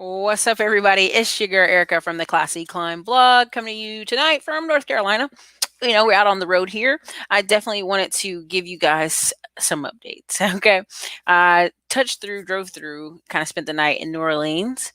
What's up, everybody? It's your girl Erica from the Classy Climb blog coming to you tonight from North Carolina. We're out on the road here. I definitely wanted to give you guys some updates. Okay. I drove through, kind of spent the night in New Orleans.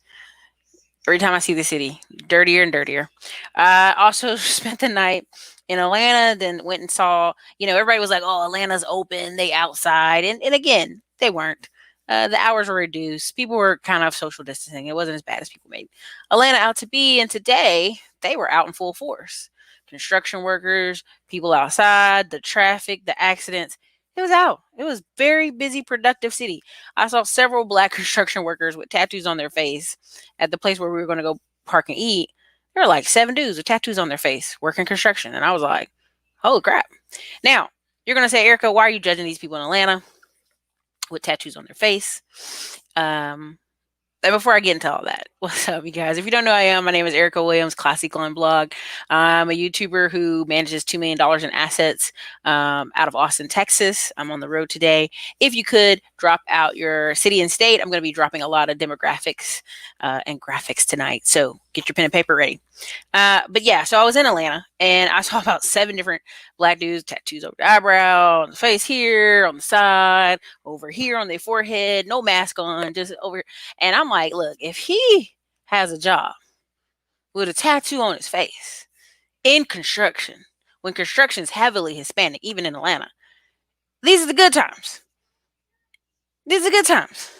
Every time I see the city, dirtier and dirtier. I also spent the night in Atlanta, then went and saw, everybody was like, oh, Atlanta's open, they outside. And again, they weren't. The hours were reduced. People were kind of social distancing. It wasn't as bad as people made Atlanta out to be. And today, they were out in full force. Construction workers, people outside, the traffic, the accidents. It was out. It was very busy, productive city. I saw several black construction workers with tattoos on their face at the place where we were going to go park and eat. There were like 7 dudes with tattoos on their face working construction. And I was like, holy crap. Now, you're going to say, Erica, why are you judging these people in Atlanta with tattoos on their face? And before I get into all that, what's up, you guys? If you don't know who I am, my name is Erica Williams, Classy Climb blog. I'm a YouTuber who manages $2 million in assets out of Austin, Texas. I'm on the road today. If you could drop out your city and state, I'm going to be dropping a lot of demographics and graphics tonight. So get your pen and paper ready. But yeah, so I was in Atlanta and I saw about 7 different black dudes, tattoos over the eyebrow, on the face here, on the side, over here on their forehead, no mask on, just over. And I'm like, look, if he has a job with a tattoo on his face in construction, when construction is heavily Hispanic, even in Atlanta, these are the good times. These are the good times.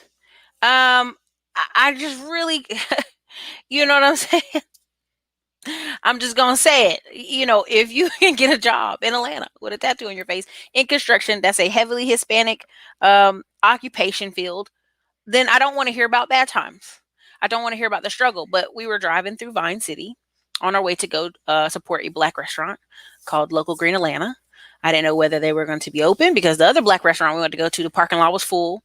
I just really, you know what I'm saying? I'm just gonna say it. If you can get a job in Atlanta with a tattoo on your face in construction, that's a heavily Hispanic occupation field, then I don't want to hear about bad times. I don't want to hear about the struggle. But we were driving through Vine City on our way to go support a black restaurant called Local Green Atlanta. I didn't know whether they were going to be open because the other black restaurant we went to go to, the parking lot was full.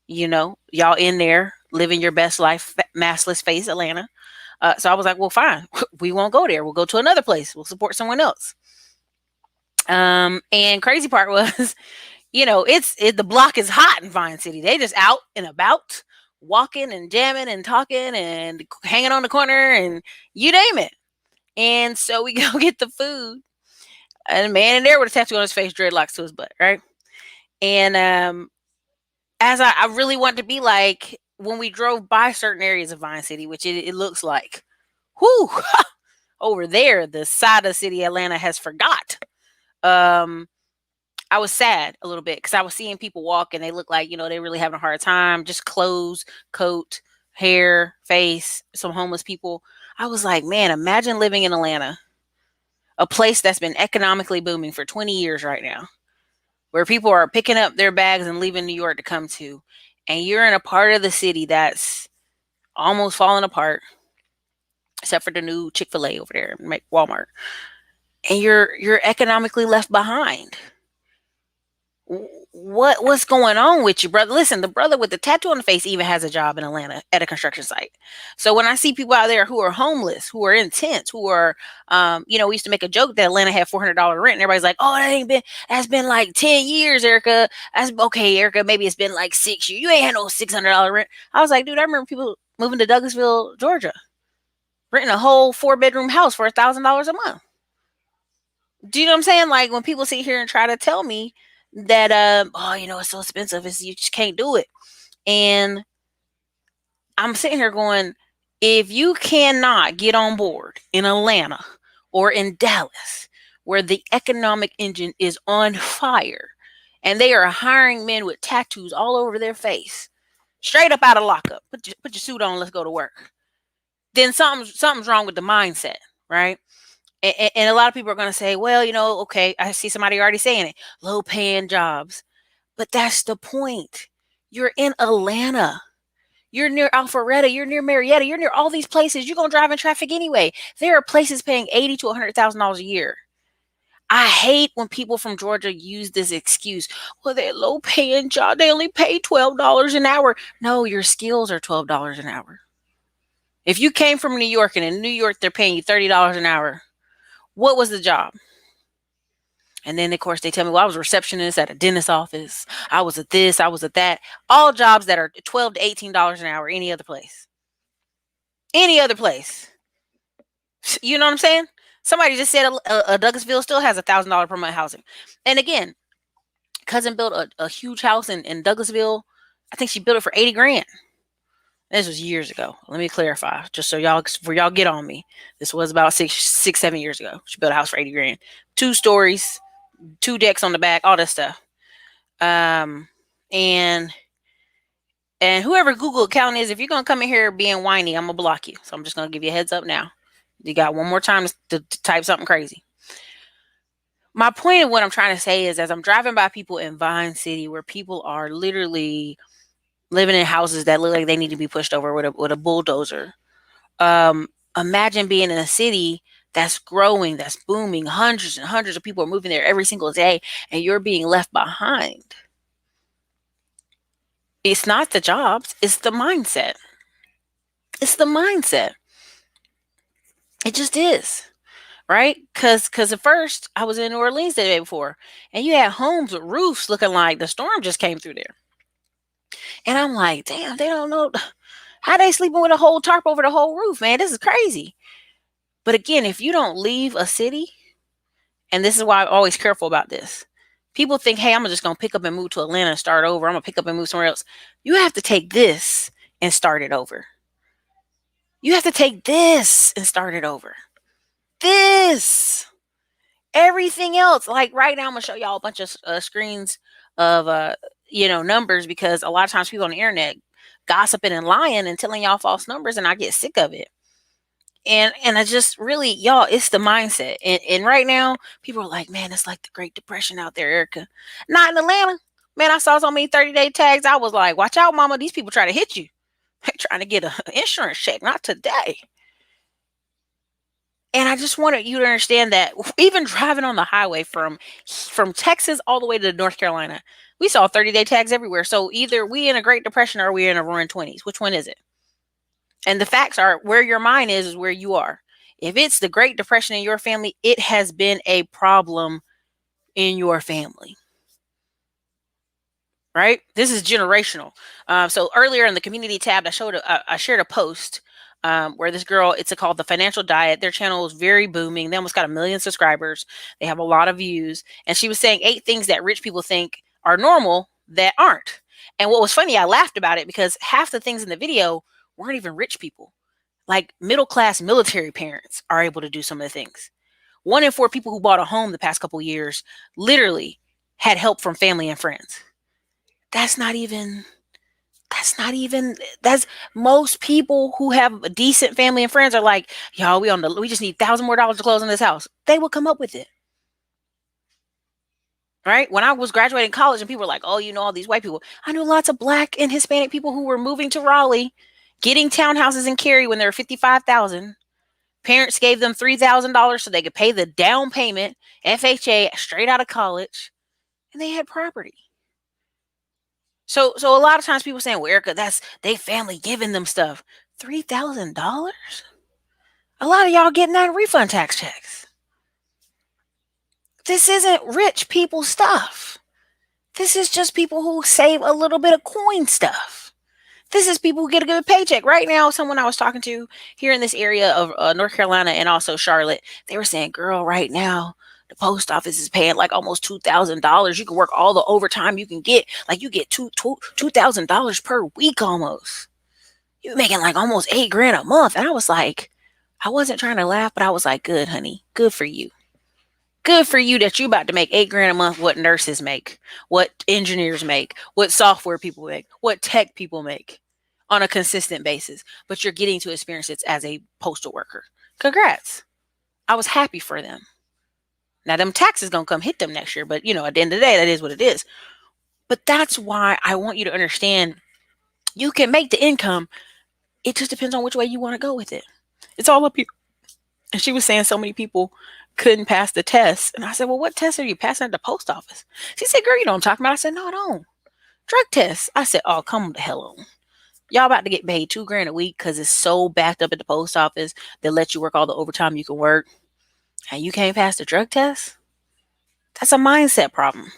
Y'all in there living your best life, maskless face, Atlanta. So I was like, well, fine. We won't go there. We'll go to another place. We'll support someone else. And crazy part was, the block is hot in Vine City. They just out and about, walking and jamming and talking and hanging on the corner and you name it. And so we go get the food. And a man in there with a tattoo on his face, dreadlocks to his butt, right? And as I really want to be like, when we drove by certain areas of Vine City, which it looks like, whoo, over there, the side of the city Atlanta has forgot. I was sad a little bit because I was seeing people walk and they look like, they really having a hard time. Just clothes, coat, hair, face, some homeless people. I was like, man, imagine living in Atlanta, a place that's been economically booming for 20 years right now, where people are picking up their bags and leaving New York to come to. And you're in a part of the city that's almost falling apart, except for the new Chick-fil-A over there, Walmart. And you're economically left behind. What's going on with you, brother? Listen, the brother with the tattoo on the face even has a job in Atlanta at a construction site. So when I see people out there who are homeless, who are in tents, who are, we used to make a joke that Atlanta had $400 rent, and everybody's like, "Oh, that's been like 10 years, Erica. That's okay, Erica. Maybe it's been like 6 years. You ain't had no $600 rent." I was like, dude, I remember people moving to Douglasville, Georgia, renting a whole 4-bedroom house for $1,000 a month. Do you know what I'm saying? Like when people sit here and try to tell me that it's so expensive, you just can't do it. And I'm sitting here going, if you cannot get on board in Atlanta or in Dallas, where the economic engine is on fire and they are hiring men with tattoos all over their face, straight up out of lockup, put your suit on, let's go to work, then something's wrong with the mindset, right? And a lot of people are going to say, well, okay, I see somebody already saying it, low paying jobs. But that's the point. You're in Atlanta. You're near Alpharetta. You're near Marietta. You're near all these places. You're going to drive in traffic anyway. There are places paying $80,000 to $100,000 a year. I hate when people from Georgia use this excuse. Well, they're low paying job. They only pay $12 an hour. No, your skills are $12 an hour. If you came from New York and in New York, they're paying you $30 an hour, what was the job? And then, of course, they tell me, well, I was a receptionist at a dentist's office. I was at this, I was at that. All jobs that are $12 to $18 an hour, any other place. Any other place. You know what I'm saying? Somebody just said a Douglasville still has $1,000 per month housing. And again, cousin built a huge house in Douglasville. I think she built it for 80 grand. This was years ago. Let me clarify, just so y'all, before y'all get on me. This was about 7 years ago. She built a house for 80 grand, 2 stories, 2 decks on the back, all that stuff. Um, and whoever Google account is, if you're gonna come in here being whiny, I'm gonna block you. So I'm just gonna give you a heads up now. You got one more time to type something crazy. My point of what I'm trying to say is, as I'm driving by people in Vine City, where people are literally living in houses that look like they need to be pushed over with a bulldozer. Imagine being in a city that's growing, that's booming, hundreds and hundreds of people are moving there every single day, and you're being left behind. It's not the jobs, it's the mindset. It's the mindset. It just is. Right? Cause at first I was in New Orleans the day before, and you had homes with roofs looking like the storm just came through there. And I'm like, damn, they don't know how they sleeping with a whole tarp over the whole roof, man. This is crazy. But again, if you don't leave a city, and this is why I'm always careful about this. People think, hey, I'm just gonna pick up and move to Atlanta and start over. I'm gonna pick up and move somewhere else. You have to take this and start it over. You have to take this and start it over. This. Everything else, like right now, I'm gonna show y'all a bunch of screens of numbers, because a lot of times people on the internet gossiping and lying and telling y'all false numbers, and I get sick of it. And I just really, y'all, it's the mindset. And right now, people are like, man, it's like the Great Depression out there, Erica. Not in Atlanta. Man, I saw so many 30-day tags. I was like, watch out, mama. These people try to hit you. They're trying to get an insurance check. Not today. And I just wanted you to understand that even driving on the highway from Texas all the way to North Carolina, we saw 30-day tags everywhere. So either we in a Great Depression or we in a roaring 20s. Which one is it? And the facts are, where your mind is where you are. If it's the Great Depression in your family, it has been a problem in your family. Right? This is generational. So earlier in the community tab, I shared a post where this girl, it's called The Financial Diet. Their channel is very booming. They almost got 1 million subscribers. They have a lot of views. And she was saying 8 things that rich people think are normal that aren't. And what was funny, I laughed about it because half the things in the video weren't even rich people. Like middle class military parents are able to do some of the things. 1 in 4 people who bought a home the past couple years literally had help from family and friends. That's not even, that's most people who have a decent family and friends are like, y'all, we just need $1,000 more to close on this house. They will come up with it. Right? When I was graduating college and people were like, oh, all these white people, I knew lots of Black and Hispanic people who were moving to Raleigh, getting townhouses in Cary when they were 55,000. Parents gave them $3,000 so they could pay the down payment, FHA, straight out of college, and they had property. So a lot of times people saying, well, Erica, that's they family giving them stuff. $3,000? A lot of y'all getting that in refund tax checks. This isn't rich people stuff. This is just people who save a little bit of coin stuff. This is people who get a good paycheck. Right now, someone I was talking to here in this area of North Carolina and also Charlotte, they were saying, girl, right now, the post office is paying like almost $2,000. You can work all the overtime you can get. Like you get $2,000 per week almost. You're making like almost 8 grand a month. And I was like, I wasn't trying to laugh, but I was like, good, honey. Good for you. Good for you that you about to make 8 grand a month what nurses make, what engineers make, what software people make, what tech people make on a consistent basis. But you're getting to experience it as a postal worker. Congrats. I was happy for them. Now, them taxes going to come hit them next year. But, at the end of the day, that is what it is. But that's why I want you to understand you can make the income. It just depends on which way you want to go with it. It's all up here. And she was saying so many people couldn't pass the test. And I said, well, what test are you passing at the post office? She said, girl, you know what I'm talking about? I said, no, I don't. Drug tests. I said, oh, come the hell on. Y'all about to get paid 2 grand a week because it's so backed up at the post office. They let you work all the overtime you can work. And you can't pass the drug test? That's a mindset problem.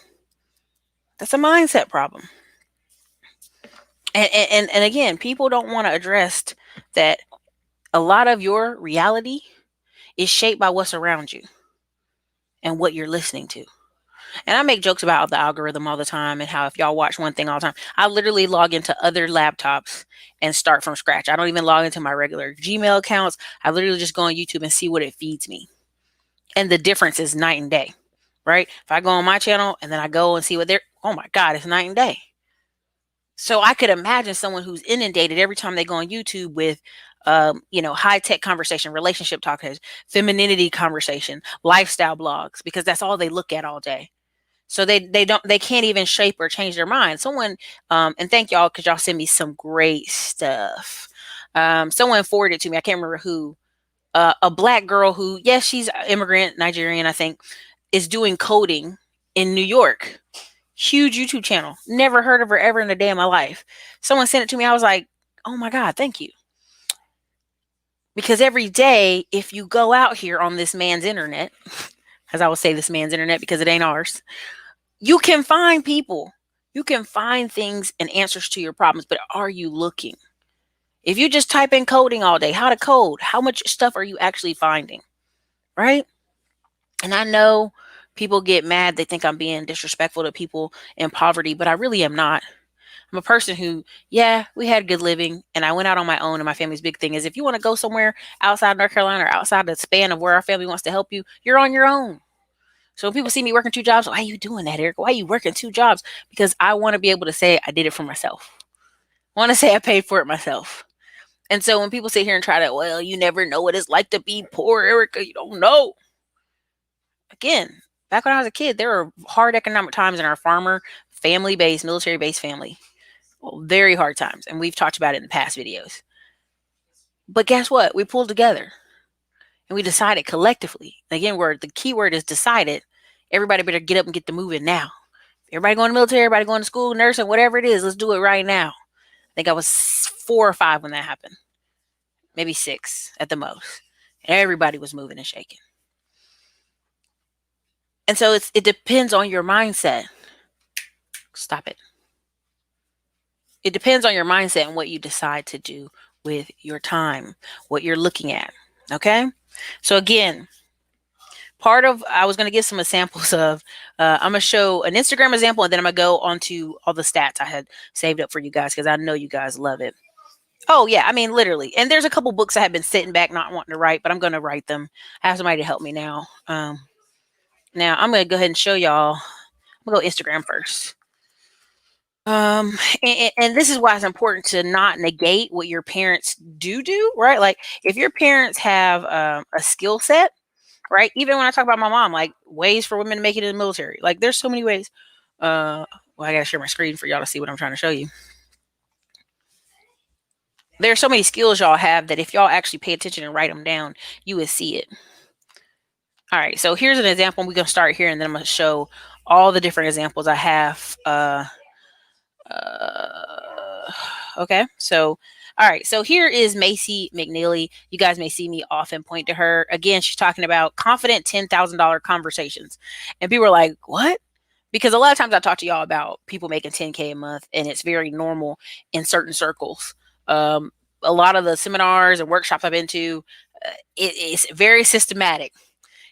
That's a mindset problem. And again, people don't want to address that A lot of your reality is shaped by what's around you and what you're listening to. And I make jokes about the algorithm all the time and how if y'all watch one thing all the time, I literally log into other laptops and start from scratch. I don't even log into my regular Gmail accounts. I literally just go on YouTube and see what it feeds me. And the difference is night and day, right? If I go on my channel and then I go and see what they're, oh my God, it's night and day. So I could imagine someone who's inundated every time they go on YouTube with, high tech conversation, relationship talk, femininity conversation, lifestyle blogs, because that's all they look at all day. So they can't even shape or change their mind. Someone, and thank y'all because y'all send me some great stuff. Someone forwarded to me. I can't remember who. A black girl who, yes, she's immigrant, Nigerian, I think, is doing coding in New York. Huge YouTube channel. Never heard of her ever in a day of my life. Someone sent it to me. I was like, oh my God, thank you. Because every day, if you go out here on this man's internet, as I would say, this man's internet because it ain't ours, you can find people. You can find things and answers to your problems, but are you looking? If you just type in coding all day, how to code, how much stuff are you actually finding? Right? And I know people get mad. They think I'm being disrespectful to people in poverty, but I really am not. I'm a person who, yeah, we had good living and I went out on my own. And my family's big thing is if you want to go somewhere outside North Carolina or outside the span of where our family wants to help you, you're on your own. So when people see me working two jobs, why are you doing that, Eric? Why are you working two jobs? Because I want to be able to say I did it for myself. I want to say I paid for it myself. And so when people sit here and try to, well, you never know what it's like to be poor, Erica, you don't know. Again, back when I was a kid, there were hard economic times in our farmer, family-based, military-based family. Well, very hard times. And we've talked about it in the past videos. But guess what? We pulled together and we decided collectively. Again, the key word is decided. Everybody better get up and get to moving now. Everybody going to military, everybody going to school, nursing, whatever it is, let's do it right now. I think I was 4 or 5 when that happened. Maybe 6 at the most. Everybody was moving and shaking. And so it depends on your mindset. Stop it. It depends on your mindset and what you decide to do with your time, what you're looking at. Okay? So again, I was going to give some examples of, I'm going to show an Instagram example and then I'm going to go on to all the stats I had saved up for you guys because I know you guys love it. Oh, yeah. I mean, literally. And there's a couple books I have been sitting back not wanting to write, but I'm going to write them. I have somebody to help me now. Now, I'm going to go ahead and show y'all. I'm going to go Instagram first. And this is why it's important to not negate what your parents do, right? Like, if your parents have a skill set, right? Even when I talk about my mom, like ways for women to make it in the military, like there's so many ways. Well, I gotta share my screen for y'all to see what I'm trying to show you. There's so many skills y'all have that if y'all actually pay attention and write them down, you would see it. All right, so here's an example. We're gonna start here, and then I'm gonna show all the different examples I have. Okay, so all right, so here is Macy McNeely. You guys may see me often point to her. Again, she's talking about confident $10,000 conversations, and people are like, "What?" Because a lot of times I talk to y'all about people making 10K a month, and it's very normal in certain circles. A lot of the seminars and workshops I've been to, it's very systematic.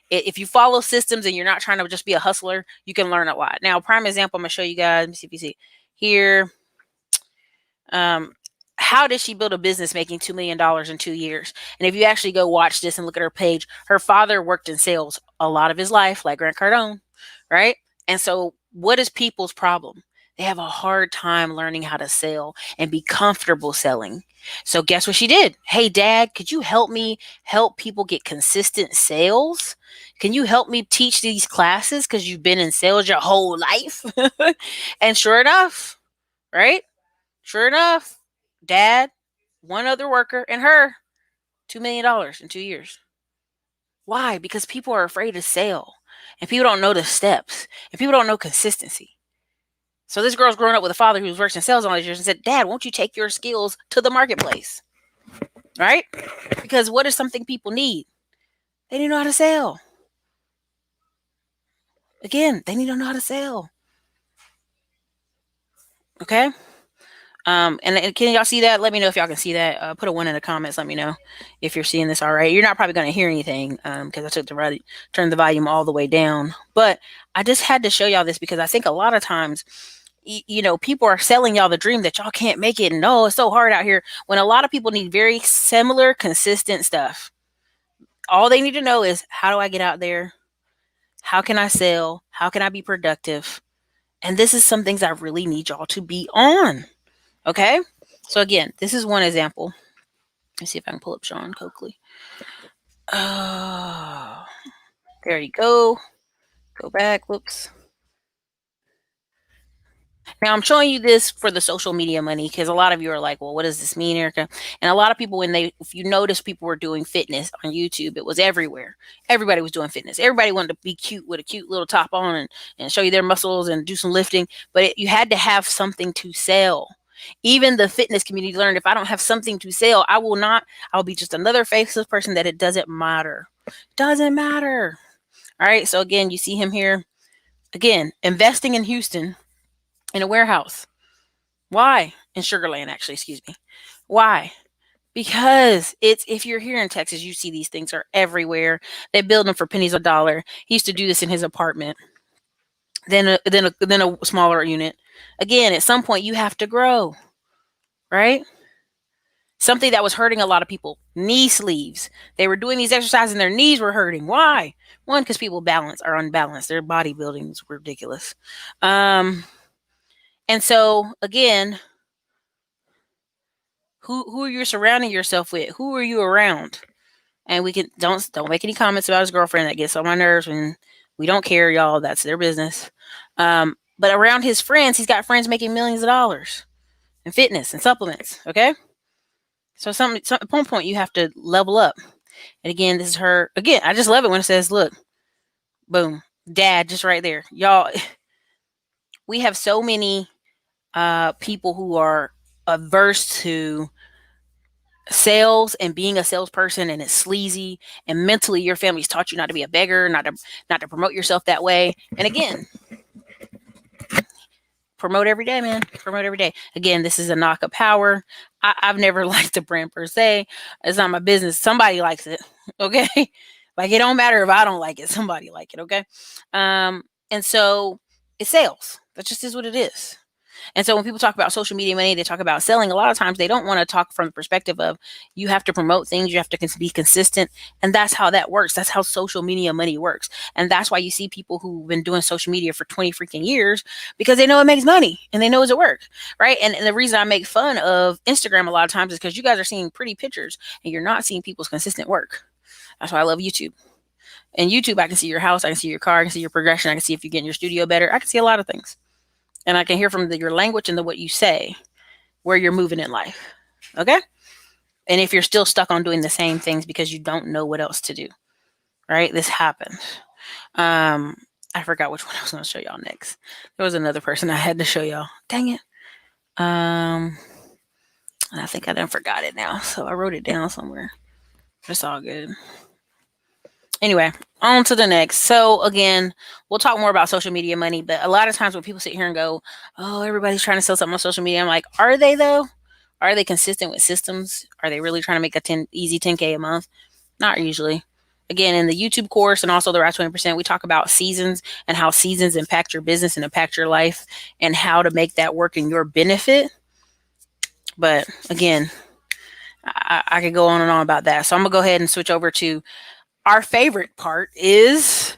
If you follow systems and you're not trying to just be a hustler, you can learn a lot. Now, prime example, I'm gonna show you guys. Let me see if you see here. How did she build a business making $2 million in 2 years? And if you actually go watch this and look at her page, her father worked in sales a lot of his life, like Grant Cardone, right? And so what is people's problem? They have a hard time learning how to sell and be comfortable selling. So guess what she did? Hey, Dad, could you help me help people get consistent sales? Can you help me teach these classes because you've been in sales your whole life? And sure enough, right? Sure enough, Dad, one other worker, and her, $2 million in 2 years. Why? Because people are afraid to sell, and people don't know the steps, and people don't know consistency. So this girl's growing up with a father who's worked in sales all these years and said, Dad, won't you take your skills to the marketplace? Right? Because what is something people need? They need to know how to sell. Again, they need to know how to sell. Okay? And can y'all see that? Let me know if y'all can see that. Put a one in the comments. Let me know if you're seeing this all right. You're not probably going to hear anything because I took turned the volume all the way down. But I just had to show y'all this because I think a lot of times, people are selling y'all the dream that y'all can't make it. And no, it's so hard out here. When a lot of people need very similar, consistent stuff. All they need to know is, how do I get out there? How can I sell? How can I be productive? And this is some things I really need y'all to be on. Okay. So again, this is one example. Let's see if I can pull up Sean Coakley. Oh, there you go. Go back. Whoops. Now I'm showing you this for the social media money because a lot of you are like, well, what does this mean, Erica? And a lot of people, if you notice, people were doing fitness on YouTube. It was everywhere. Everybody was doing fitness. Everybody wanted to be cute with a cute little top on and show you their muscles and do some lifting. But you had to have something to sell. Even the fitness community learned, if I don't have something to sell, I'll be just another faceless person that it doesn't matter. Doesn't matter. All right. So again, you see him here. Again, investing in Houston in a warehouse. Why? In Sugarland, actually, excuse me. Why? Because if you're here in Texas, you see these things are everywhere. They build them for pennies a dollar. He used to do this in his apartment. Then a smaller unit. Again, at some point you have to grow, right? Something that was hurting a lot of people, knee sleeves. They were doing these exercises and their knees were hurting. Why? One, because people are unbalanced. Their bodybuilding is ridiculous. And so again, who are you surrounding yourself with? Who are you around? And we can don't make any comments about his girlfriend. That gets on my nerves, and we don't care, y'all. That's their business. But around his friends, he's got friends making millions of dollars in fitness and supplements. Okay, so at one point you have to level up. And again, this is her. Again, I just love it when it says, "Look, boom, dad," just right there, y'all. We have so many people who are averse to sales and being a salesperson, and it's sleazy, and mentally your family's taught you not to be a beggar, not to promote yourself that way. And again, promote every day, man. Promote every day. Again, this is a knock of power. I've never liked the brand per se. It's not my business. Somebody likes it. Okay. Like, it don't matter if I don't like it, somebody like it. Okay. And so it's sales. That just is what it is. And so when people talk about social media money, they talk about selling. A lot of times they don't want to talk from the perspective of, you have to promote things, you have to be consistent. And that's how that works. That's how social media money works. And that's why you see people who've been doing social media for 20 freaking years, because they know it makes money and they know it's at work. Right. And the reason I make fun of Instagram a lot of times is because you guys are seeing pretty pictures and you're not seeing people's consistent work. That's why I love YouTube. And YouTube, I can see your house, I can see your car, I can see your progression, I can see if you're getting your studio better. I can see a lot of things. And I can hear from your language and what you say, where you're moving in life. Okay? And if you're still stuck on doing the same things because you don't know what else to do. Right? This happens. I forgot which one I was going to show y'all next. There was another person I had to show y'all. Dang it. And I think I done forgot it now. So I wrote it down somewhere. It's all good. Anyway, on to the next. So again, we'll talk more about social media money, but a lot of times when people sit here and go, oh, everybody's trying to sell something on social media, I'm like, are they though? Are they consistent with systems? Are they really trying to make easy 10K a month? Not usually. Again, in the YouTube course and also the Rise 20%, we talk about seasons and how seasons impact your business and impact your life and how to make that work in your benefit. But again, I could go on and on about that. So I'm going to go ahead and switch over to our favorite part is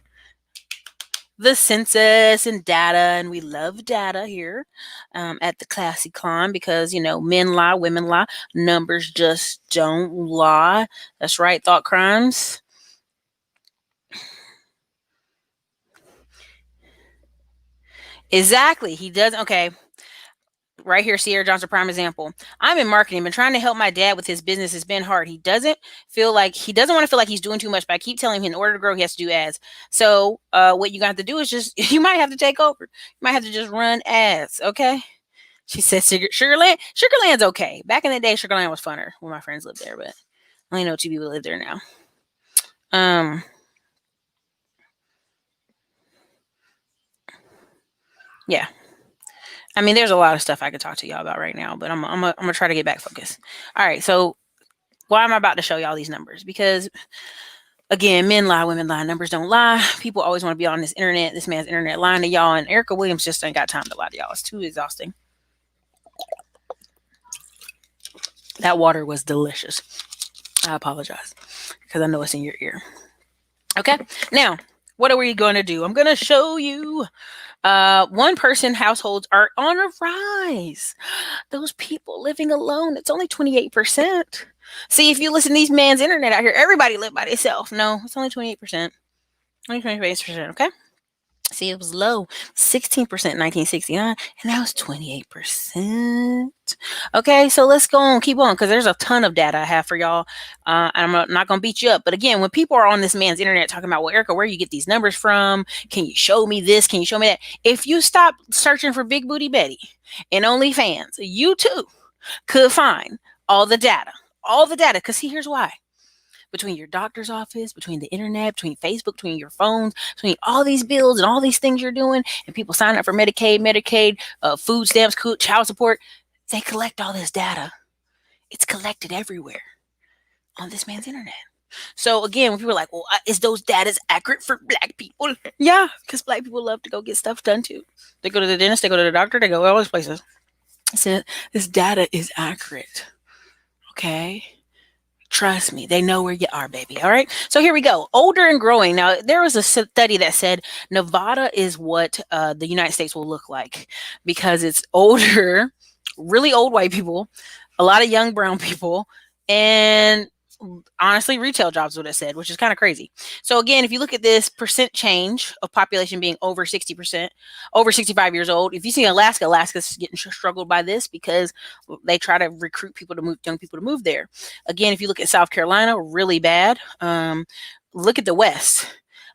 the census and data, and we love data here at the Classy Climb because, men lie, women lie, numbers just don't lie. That's right, thought crimes. Exactly, he does. Okay, right here, Sierra Johnson, prime example. I'm in marketing, been trying to help my dad with his business. It's been hard. He doesn't want to feel like he's doing too much, but I keep telling him in order to grow, he has to do ads. So what you got to do is you might have to take over. You might have to just run ads. Okay. She said Sugarland's okay. Back in the day, Sugarland was funner when my friends lived there, but I only know 2 people live there now. Yeah. I mean, there's a lot of stuff I could talk to y'all about right now, but I'm gonna try to get back focused. All right, so why am I about to show y'all these numbers? Because again, men lie, women lie, numbers don't lie. People always want to be on this internet, this man's internet lying to y'all, and Erica Williams just ain't got time to lie to y'all. It's too exhausting. That water was delicious. I apologize because I know it's in your ear. Okay, now what are we going to do? I'm going to show you one person households are on a rise. Those people living alone, it's only 28%. See, if you listen to these man's internet out here, everybody live by themselves. No, it's only 28%. Only 28%, okay? See, it was low, 16% in 1969, and now it's 28%. Okay, so let's go on, keep on, because there's a ton of data I have for y'all. And I'm not going to beat you up. But again, when people are on this man's internet talking about, well, Erica, where you get these numbers from? Can you show me this? Can you show me that? If you stop searching for Big Booty Betty and OnlyFans, you too could find all the data. All the data. Because see, here's why. Between your doctor's office, between the internet, between Facebook, between your phones, between all these bills and all these things you're doing, and people sign up for Medicaid, food stamps, child support, they collect all this data. It's collected everywhere on this man's internet. So again, when people are like, well, is those data accurate for black people? Yeah, because black people love to go get stuff done too. They go to the dentist, they go to the doctor, they go all these places. So this data is accurate. Okay. Trust me, they know where you are, baby. All right. So here we go. Older and growing. Now, there was a study that said Nevada is what the United States will look like because it's older, really old white people, a lot of young brown people, and honestly, retail jobs, what it said, which is kind of crazy. So again, if you look at this percent change of population being over 60%, over 65 years old, if you see Alaska's getting struggled by this because they try to recruit people to move, young people to move there. Again, if you look at South Carolina, really bad. Look at the West.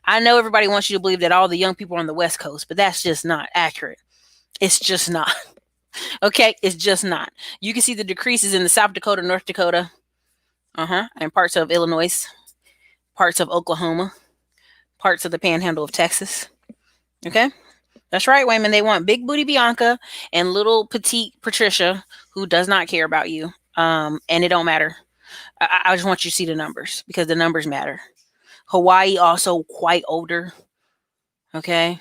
I know everybody wants you to believe that all the young people are on the West Coast, but that's just not accurate. It's just not. Okay, it's just not. You can see the decreases in the South Dakota, North Dakota, and parts of Illinois, parts of Oklahoma, parts of the panhandle of Texas. Okay? That's right, women. They want big booty Bianca and little petite Patricia who does not care about you. And it don't matter. I just want you to see the numbers because the numbers matter. Hawaii also quite older. Okay?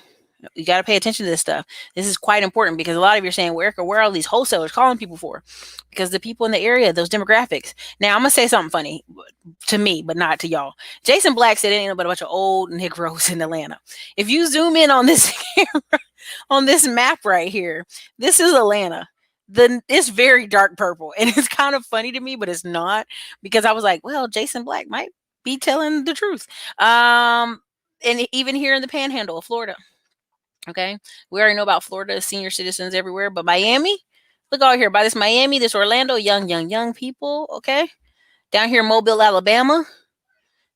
You got to pay attention to this stuff. This is quite important because a lot of you are saying, well, Erica, where are all these wholesalers calling people for? Because the people in the area, those demographics. Now, I'm going to say something funny to me, but not to y'all. Jason Black said it ain't but a bunch of old Negroes in Atlanta. If you zoom in on this on this map right here, this is Atlanta. It's very dark purple. And it's kind of funny to me, but it's not. Because I was like, well, Jason Black might be telling the truth. And even here in the panhandle of Florida. Okay. We already know about Florida, senior citizens everywhere, but Miami, look out here by this Miami, this Orlando, young people. Okay. Down here, Mobile, Alabama.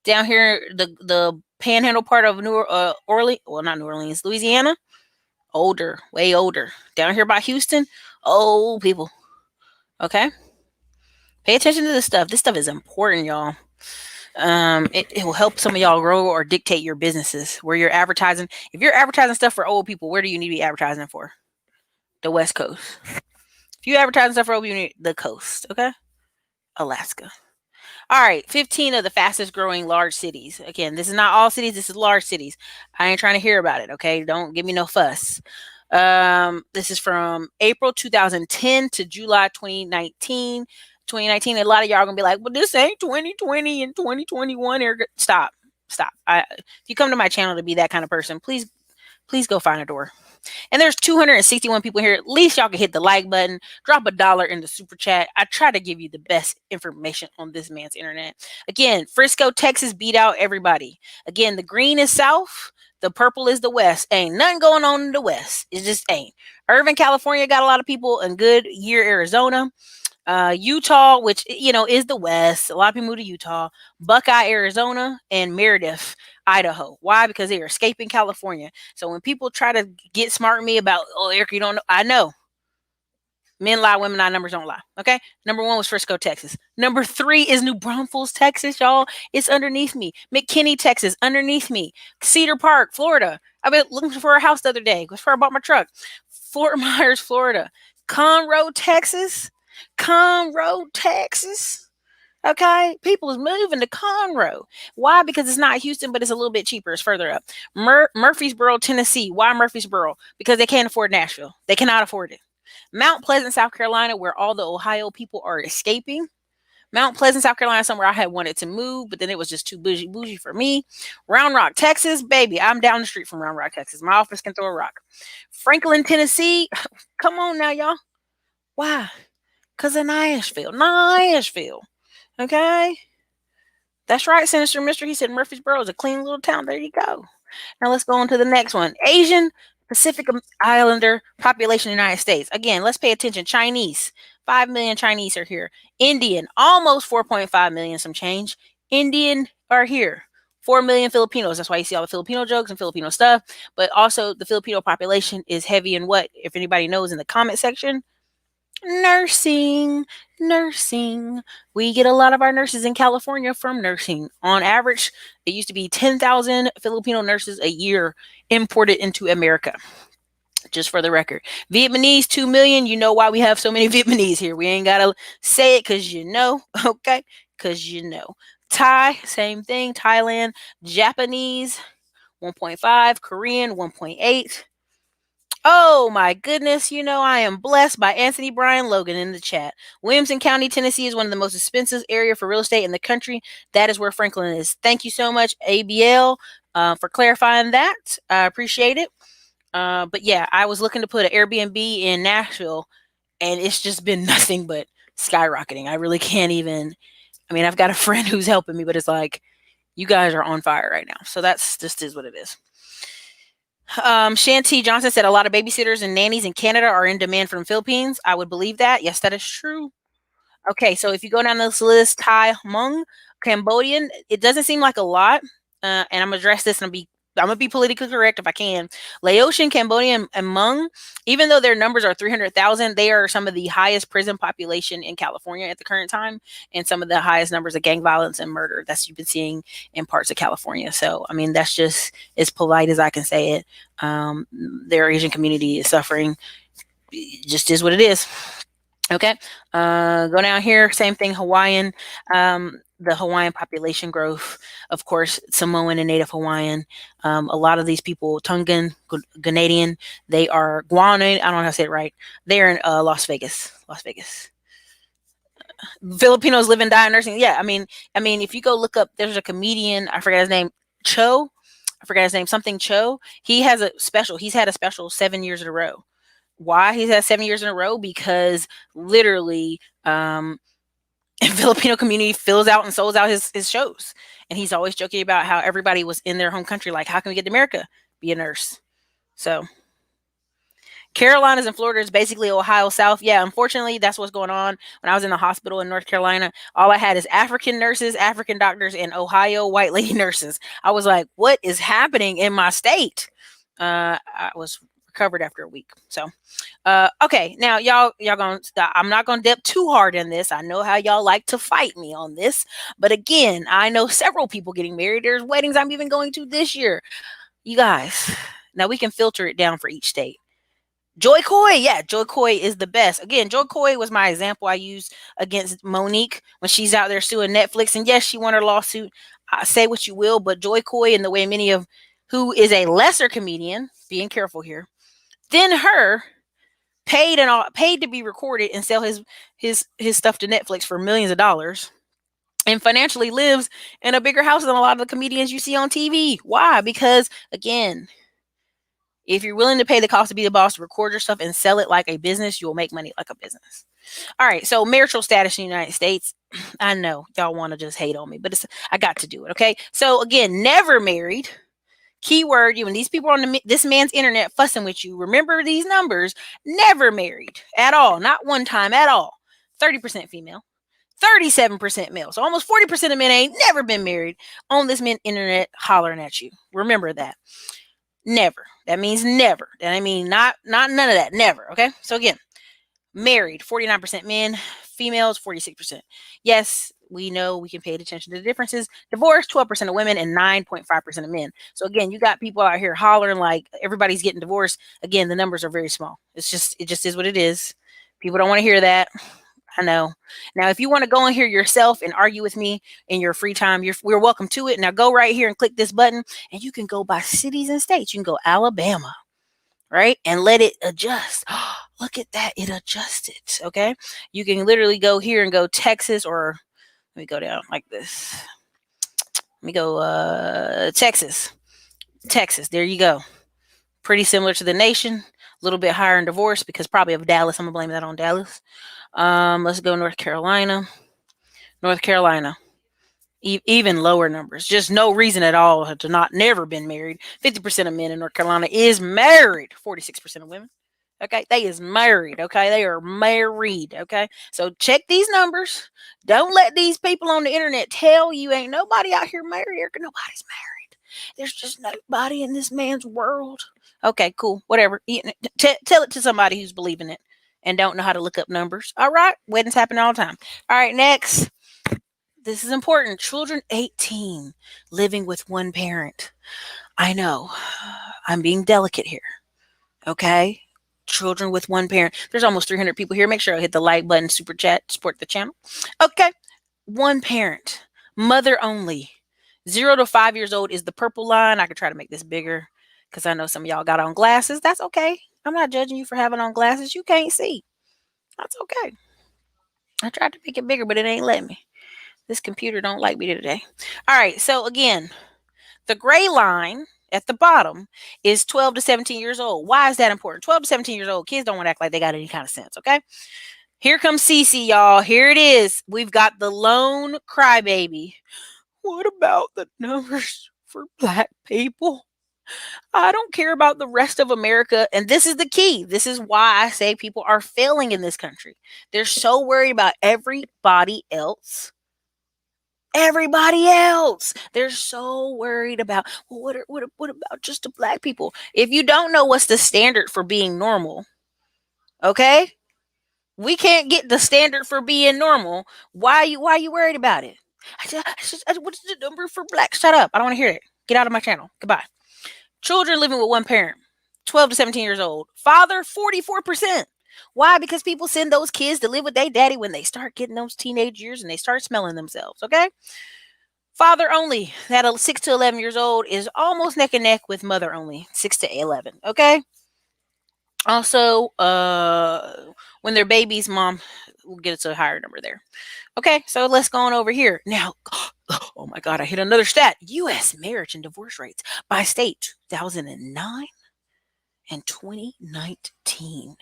Down here, the panhandle part of Orleans, well, not New Orleans, Louisiana, older, way older. Down here by Houston, old people. Okay. Pay attention to this stuff. This stuff is important, y'all. It will help some of y'all grow or dictate your businesses where you're advertising. If you're advertising stuff for old people, where do you need to be advertising for? The West Coast. If you advertising stuff for old people, you need the coast. Okay. Alaska. All right. 15 of the fastest growing large cities. Again, this is not all cities. This is large cities. I ain't trying to hear about it. Okay. Don't give me no fuss. This is from April 2010 to July 2019. 2019, a lot of y'all are gonna be like, well, this ain't 2020 and 2021. Stop. If you come to my channel to be that kind of person, please go find a door. And there's 261 people here. At least y'all can hit the like button, drop $1 in the super chat. I try to give you the best information on this man's internet. Again, Frisco, Texas beat out everybody. Again, the green is south, the purple is the west. Ain't nothing going on in the west. It just ain't. Irvine, California got a lot of people, and Goodyear, Arizona. Utah, which is the West. A lot of people move to Utah, Buckeye, Arizona, and Meredith, Idaho. Why? Because they are escaping California. So when people try to get smart with me about, oh, Eric, you don't know, I know. Men lie, women lie, numbers don't lie. Okay. Number 1 was Frisco, Texas. Number 3 is New Braunfels, Texas, y'all. It's underneath me. McKinney, Texas, underneath me. Cedar Park, Florida. I've been looking for a house the other day. That's where I bought my truck. Fort Myers, Florida. Conroe, Texas. Conroe, Texas. Okay, people is moving to Conroe. Why? Because it's not Houston, but it's a little bit cheaper. It's further up. Murfreesboro, Tennessee. Why Murfreesboro? Because they can't afford Nashville. They cannot afford it. Mount Pleasant, South Carolina, where all the Ohio people are escaping. Mount Pleasant, South Carolina, somewhere I had wanted to move, but then it was just too bougie for me. Round Rock, Texas, baby, I'm down the street from Round Rock, Texas. My office can throw a rock. Franklin, Tennessee, come on now, y'all. Why? Because of Nashville. Nashville. Okay? That's right, Sinister Mister. He said Murfreesboro is a clean little town. There you go. Now let's go on to the next one. Asian Pacific Islander population in the United States. Again, let's pay attention. Chinese. 5 million Chinese are here. Indian, almost 4.5 million, some change. Indian are here. 4 million Filipinos. That's why you see all the Filipino jokes and Filipino stuff. But also the Filipino population is heavy in what? If anybody knows in the comment section, nursing. Nursing. We get a lot of our nurses in California from nursing. On average, it used to be 10,000 Filipino nurses a year imported into America. Just for the record. Vietnamese, 2 million. You know why we have so many Vietnamese here. We ain't got to say it because you know. Okay? Because you know. Thai, same thing. Thailand. Japanese, 1.5. Korean, 1.8. Oh my goodness, you know I am blessed by Anthony Brian Logan in the chat. Williamson County, Tennessee is one of the most expensive area for real estate in the country. That is where Franklin is. Thank you so much, ABL, for clarifying that. I appreciate it. But yeah, I was looking to put an Airbnb in Nashville, and it's just been nothing but skyrocketing. I really can't even. I mean, I've got a friend who's helping me, but it's like, you guys are on fire right now. So that's just is what it is. Shanti Johnson said a lot of babysitters and nannies in Canada are in demand from the Philippines. I would believe that. Yes, that is true. Okay, so if you go down this list, Thai, Hmong, Cambodian, it doesn't seem like a lot. And I'm gonna address this and I'm gonna be politically correct if I can. Laotian, Cambodian, and Hmong, even though their numbers are 300,000, they are some of the highest prison population in California at the current time, and some of the highest numbers of gang violence and murder that you've been seeing in parts of California. So, I mean, that's just as polite as I can say it. Their Asian community is suffering. It just is what it is. Okay. Go down here. Same thing. Hawaiian. The Hawaiian population growth, of course, Samoan and Native Hawaiian. A lot of these people, Tongan, Ghanaian, they are Guanay. I don't know how to say it right. They're in Las Vegas. Las Vegas. Filipinos live and die in nursing. Yeah, I mean, if you go look up, there's a comedian. I forgot his name. Cho. I forgot his name. Something Cho. He has a special. He's had a special 7 years in a row. Why he's had 7 years in a row? Because literally, Filipino community fills out and sells out his shows, and he's always joking about how everybody was in their home country. Like, how can we get to America? Be a nurse. So, Carolinas and Florida is basically Ohio South. Yeah, unfortunately, that's what's going on. When I was in the hospital in North Carolina, all I had is African nurses, African doctors, and Ohio white lady nurses. I was like, what is happening in my state? I was recovered after a week. So, okay, now y'all gonna stop. I'm not gonna dip too hard in this. I know how y'all like to fight me on this, but again, I know several people getting married. There's weddings I'm even going to this year. You guys, now we can filter it down for each state. Joy Coy, yeah, Joy Coy is the best. Again, Joy Coy was my example I used against Monique when she's out there suing Netflix. And yes, she won her lawsuit. Say what you will, but Joy Coy, and the way many of who is a lesser comedian, being careful here, than her, paid to be recorded and sell his stuff to Netflix for millions of dollars, and financially lives in a bigger house than a lot of the comedians you see on TV. Why? Because again, if you're willing to pay the cost to be the boss, to record your stuff and sell it like a business, you will make money like a business. All right. So marital status in the United States. I know y'all want to just hate on me, but I got to do it. Okay. So again, never married. Keyword, you and these people on this man's internet fussing with you. Remember these numbers. Never married at all. Not one time at all. 30% female. 37% male. So almost 40% of men ain't never been married on this man internet hollering at you. Remember that. Never. That means never. And I mean not none of that. Never. Okay. So again, married, 49% men, females, 46%. Yes, we know we can pay attention to the differences. Divorce, 12% of women and 9.5% of men. So again, you got people out here hollering like everybody's getting divorced. Again, the numbers are very small. It just is what it is. People don't want to hear that. I know. Now, if you want to go in here yourself and argue with me in your free time, we're welcome to it. Now, go right here and click this button, and you can go by cities and states. You can go Alabama, right? And let it adjust. Look at that. It adjusted. Okay. You can literally go here and go Texas, or let me go down like this. Let me go Texas. Texas. There you go. Pretty similar to the nation. A little bit higher in divorce because probably of Dallas. I'm going to blame that on Dallas. Let's go North Carolina. North Carolina. Even lower numbers. Just no reason at all to not never been married. 50% of men in North Carolina is married. 46% of women. Okay, they is married. Okay, they are married. Okay, so check these numbers. Don't let these people on the internet tell you ain't nobody out here married or nobody's married. There's just nobody in this man's world. Okay, cool, whatever. Tell it to somebody who's believing it and don't know how to look up numbers. All right, weddings happen all the time. All right, next. This is important. Children 18 living with one parent. I know I'm being delicate here. Okay. Children with one parent. There's almost 300 people here. Make sure I hit the like button, super chat, support the channel. Okay. One parent, mother only. 0 to 5 years old is the purple line. I could try to make this bigger because I know some of y'all got on glasses. That's okay. I'm not judging you for having on glasses. You can't see. That's okay. I tried to make it bigger, but it ain't letting me. This computer don't like me today. All right. So again, the gray line at the bottom is 12 to 17 years old. Why is that important? 12 to 17 years old, kids don't want to act like they got any kind of sense, okay? Here comes Cece, y'all. Here it is. We've got the lone crybaby. What about the numbers for Black people? I don't care about the rest of America. And this is the key. This is why I say people are failing in this country. They're so worried about everybody else. Everybody else. They're so worried about, well, what about just the Black people? If you don't know what's the standard for being normal, okay? We can't get the standard for being normal. Why are you worried about it? What's the number for Black? Shut up. I don't want to hear it. Get out of my channel. Goodbye. Children living with one parent, 12 to 17 years old. Father, 44%. Why? Because people send those kids to live with their daddy when they start getting those teenage years and they start smelling themselves, okay? Father only, that 6 to 11 years old, is almost neck and neck with mother only, 6 to 11, okay? Also, when they're babies, mom will get it to a higher number there. Okay, so let's go on over here. Now, oh my God, I hit another stat. U.S. marriage and divorce rates by state, 2009 and 2019.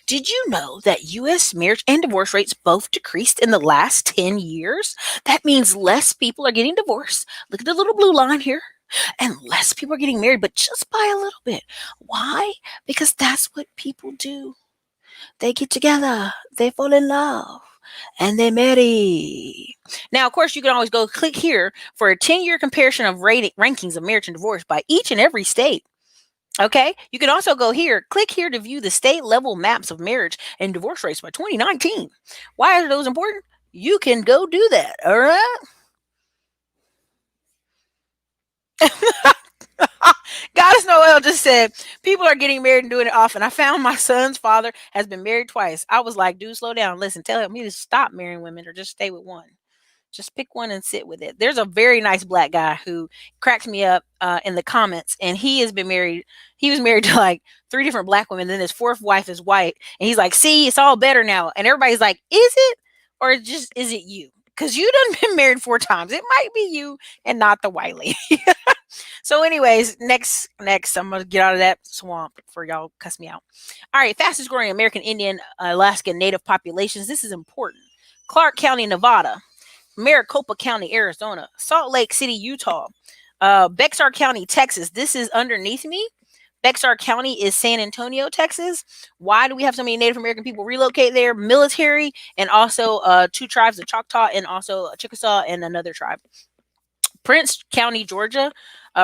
Did you know that U.S. marriage and divorce rates both decreased in the last 10 years? That means less people are getting divorced. Look at the little blue line here. And less people are getting married, but just by a little bit. Why? Because that's what people do. They get together, they fall in love, and they marry. Now, of course, you can always go click here for a 10-year comparison of rankings of marriage and divorce by each and every state. Okay, you can also go here, click here to view the state level maps of marriage and divorce rates by 2019. Why are those important? You can go do that, all right? Goddess Noel just said, people are getting married and doing it often. I found my son's father has been married twice. I was like, dude, slow down. Listen, tell him to stop marrying women or just stay with one. Just pick one and sit with it. There's a very nice Black guy who cracked me up in the comments, and he has been married. He was married to like 3 different Black women. Then his 4th wife is white, and he's like, "See, it's all better now." And everybody's like, "Is it, or just is it you? Because you done been married 4 times. It might be you and not the white lady." So, anyways, next, I'm gonna get out of that swamp before y'all cuss me out. All right, fastest growing American Indian, Alaska Native populations. This is important. Clark County, Nevada. Maricopa County, Arizona, Salt Lake City, Utah, Bexar County, Texas. This is underneath me. Bexar County is San Antonio, Texas. Why do we have so many Native American people relocate there? Military, and also 2 tribes, the Choctaw and also a Chickasaw and another tribe. Prince County, Georgia,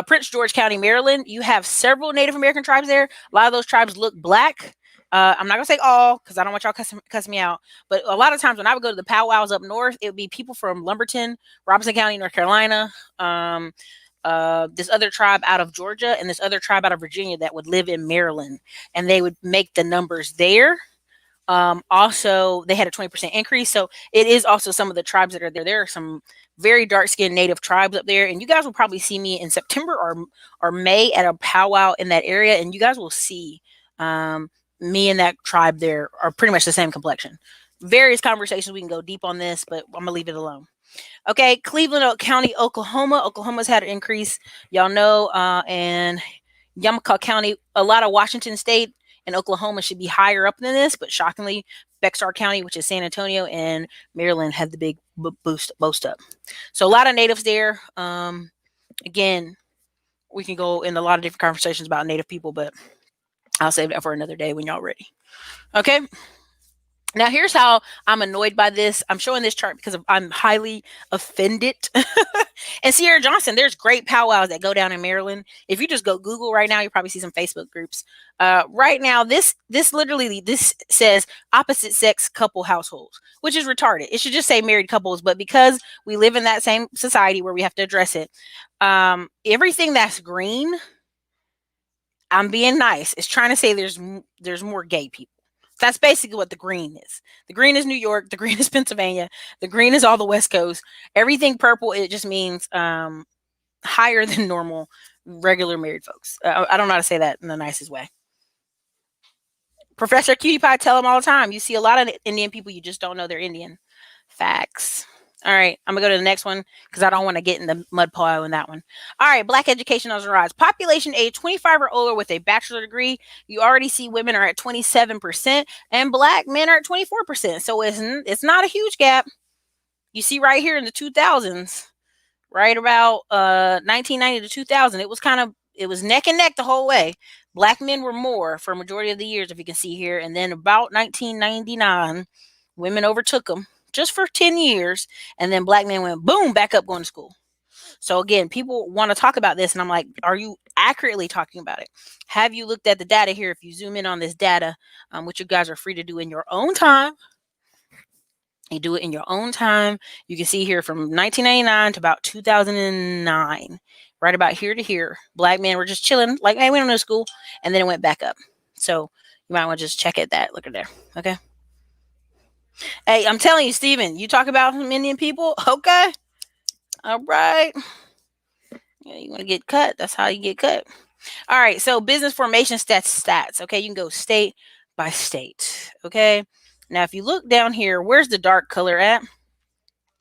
Prince George County, Maryland. You have several Native American tribes there. A lot of those tribes look Black. I'm not gonna say all because I don't want y'all cuss me out. But a lot of times when I would go to the powwows up north, it would be people from Lumberton, Robinson County, North Carolina, um, this other tribe out of Georgia, and this other tribe out of Virginia that would live in Maryland, and they would make the numbers there. Also, they had a 20% increase. So it is also some of the tribes that are there. There are some very dark skinned native tribes up there. And you guys will probably see me in September or May at a powwow in that area. And you guys will see um, me and that tribe there are pretty much the same complexion. Various conversations. We can go deep on this, but I'm going to leave it alone. Okay. Cleveland County, Oklahoma. Oklahoma's had an increase. Y'all know. And Yamaka County, a lot of Washington State and Oklahoma should be higher up than this, but shockingly, Bexar County, which is San Antonio, and Maryland had the big boast up. So a lot of natives there. Again, we can go in a lot of different conversations about native people, but I'll save that for another day when y'all ready. Okay. Now, here's how I'm annoyed by this. I'm showing this chart because I'm highly offended. And Sierra Johnson, there's great powwows that go down in Maryland. If you just go Google right now, you'll probably see some Facebook groups. Right now, this literally this says opposite sex couple households, which is retarded. It should just say married couples, but because we live in that same society where we have to address it, everything that's green, I'm being nice. It's trying to say there's more gay people. That's basically what the green is. The green is New York. The green is Pennsylvania. The green is all the West Coast. Everything purple, it just means higher than normal regular married folks. I don't know how to say that in the nicest way. Professor Cutie Pie tell them all the time. You see a lot of Indian people, you just don't know they're Indian. Facts. All right, I'm gonna go to the next one because I don't want to get in the mud pile in that one. All right, black education on the rise. Population age 25 or older with a bachelor degree. You already see women are at 27% and black men are at 24%. So it's not a huge gap. You see right here in the 2000s, right about 1990 to 2000, it was neck and neck the whole way. Black men were more for a majority of the years, if you can see here, and then about 1999, women overtook them just for 10 years, and then black men went boom back up going to school. So again, people want to talk about this, and I'm like, are you accurately talking about it? Have you looked at the data here? If you zoom in on this data, which you guys are free to do in your own time, you do it in your own time. You can see here from 1999 to about 2009, right about here to here, black men were just chilling, like, hey, we don't know school, and then it went back up. So you might want to just check it that. Look at there. Okay. Hey, I'm telling you, Steven, you talk about some Indian people. Okay. All right. Yeah, you want to get cut. That's how you get cut. All right. So business formation stats. Okay. You can go state by state. Okay. Now, if you look down here, where's the dark color at?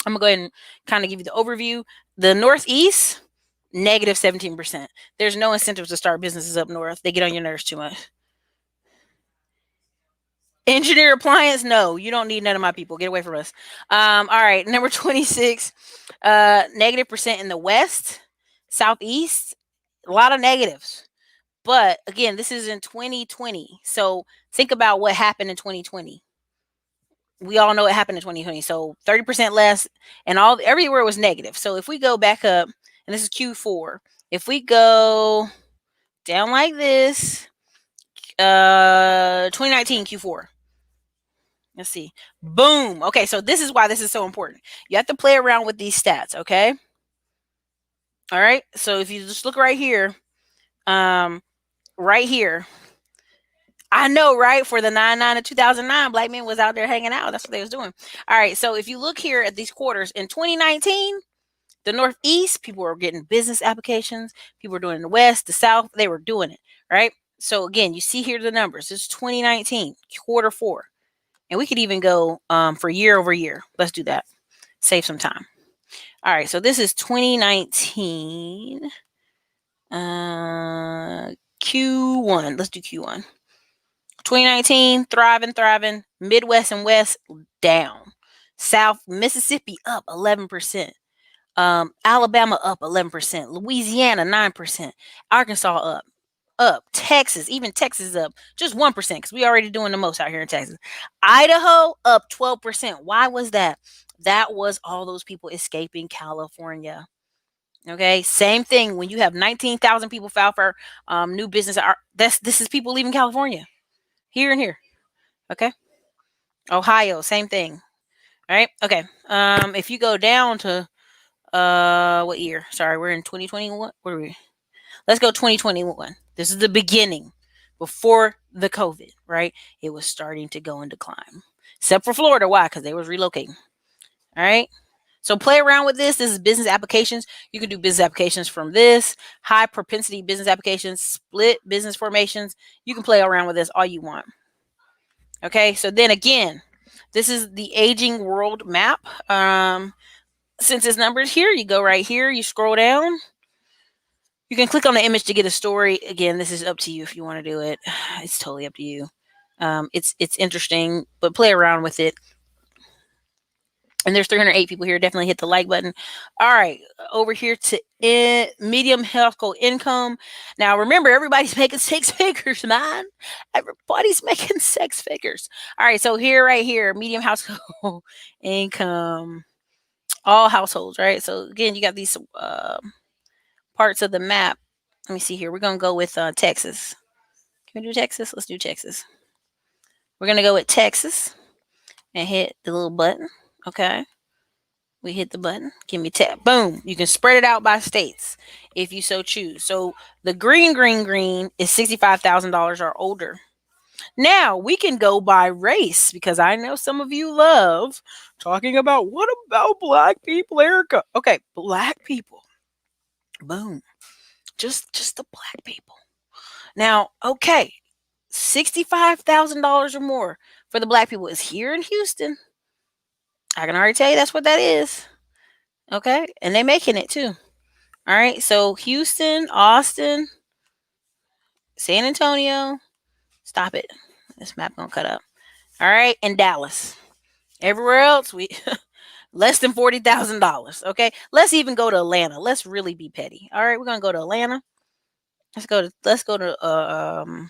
I'm going to go ahead and kind of give you the overview. The Northeast, negative 17%. There's no incentives to start businesses up north. They get on your nerves too much. Engineer appliance, no, you don't need none of my people. Get away from us. All right, number 26, negative percent in the West, Southeast, a lot of negatives. But again, this is in 2020. So think about what happened in 2020. We all know what happened in 2020. So 30% less, and everywhere was negative. So if we go back up, and this is Q4, if we go down like this, 2019 Q4. Let's see. Boom. Okay, so this is why this is so important. You have to play around with these stats, okay? All right. So if you just look right here, right here, I know, right? For the 99 to 2009, black men was out there hanging out. That's what they was doing. All right. So if you look here at these quarters in 2019, the Northeast, people were getting business applications. People were doing it in the West, the South. They were doing it, right? So again, you see here the numbers. This is 2019, quarter four. And we could even go for year over year. Let's do that. Save some time. All right. So this is 2019 Q1. Let's do Q1. 2019, thriving. Midwest and West, down. South, Mississippi, up 11%. Alabama, up 11%. Louisiana, 9%. Arkansas, up. Texas, even Texas up just 1% because we already doing the most out here in Texas. Idaho, up 12%. Why was that? That was all those people escaping California. Okay, same thing when you have 19,000 people file for new business. This is people leaving California. Here and here. Okay. Ohio, same thing. All right. Okay. If you go down to what year? Sorry, we're in 2021. What are we? Let's go 2021. This is the beginning before the COVID, right? It was starting to go in decline. Except for Florida. Why? Because they was relocating. All right. So play around with this. This is business applications. You can do business applications from this, high propensity business applications, split business formations. You can play around with this all you want. Okay. So then again, this is the aging world map. Census numbers here. You go right here. You scroll down. You can click on the image to get a story. Again, this is up to you if you want to do it. It's totally up to you. It's interesting, but play around with it. And there's 308 people here. Definitely hit the like button. All right, over here to medium household income. Now remember, everybody's making 6 figures, man. Everybody's making 6 figures. All right, so here, right here, medium household income, all households, right? So again, you got these parts of the map. Let me see here. We're gonna go with Texas. Can we do Texas? Let's do Texas. We're gonna go with Texas and hit the little button. Okay. We hit the button. Give me tap. Boom. You can spread it out by states if you so choose. So the green is $65,000 or older. Now we can go by race because I know some of you love talking about what about black people, Erica? Okay, black people. Boom. Just the black people. Now, okay, $65,000 or more for the black people is here in Houston. I can already tell you that's what that is. Okay, and they making it too. All right, so Houston, Austin, San Antonio. Stop it. This map gonna cut up. All right, and Dallas. Everywhere else, we less than $40,000. Okay, let's even go to Atlanta. Let's really be petty. All right, we're gonna go to Atlanta. Let's go to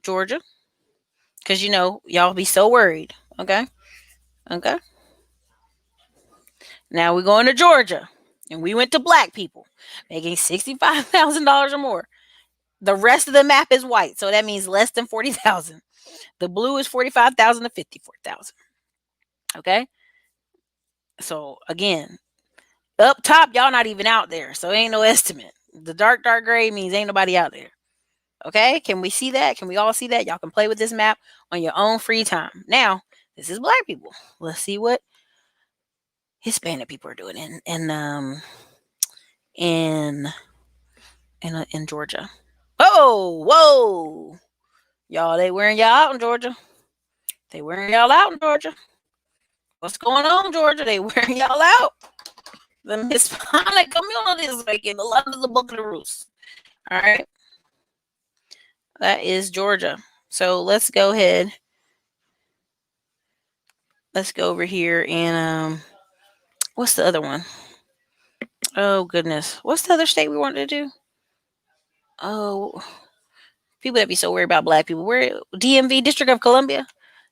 Georgia, because y'all be so worried. Okay. Now we're going to Georgia, and we went to black people making $65,000 or more. The rest of the map is white, so that means less than 40,000. The blue is 45,000 to 54,000. Okay. So again, up top, y'all not even out there, so ain't no estimate. The dark gray means ain't nobody out there. Okay, can we see that? Can we all see that? Y'all can play with this map on your own free time. Now, this is black people. Let's see what Hispanic people are doing in Georgia. Whoa, y'all! They wearing y'all out in Georgia. They wearing y'all out in Georgia. What's going on, Georgia? They wearing y'all out. The Hispanic community is making a lot of the buckaroos. All right, that is Georgia. So let's go ahead. Let's go over here and what's the other one? Oh goodness, what's the other state we wanted to do? Oh, people that be so worried about black people. Where DMV, District of Columbia?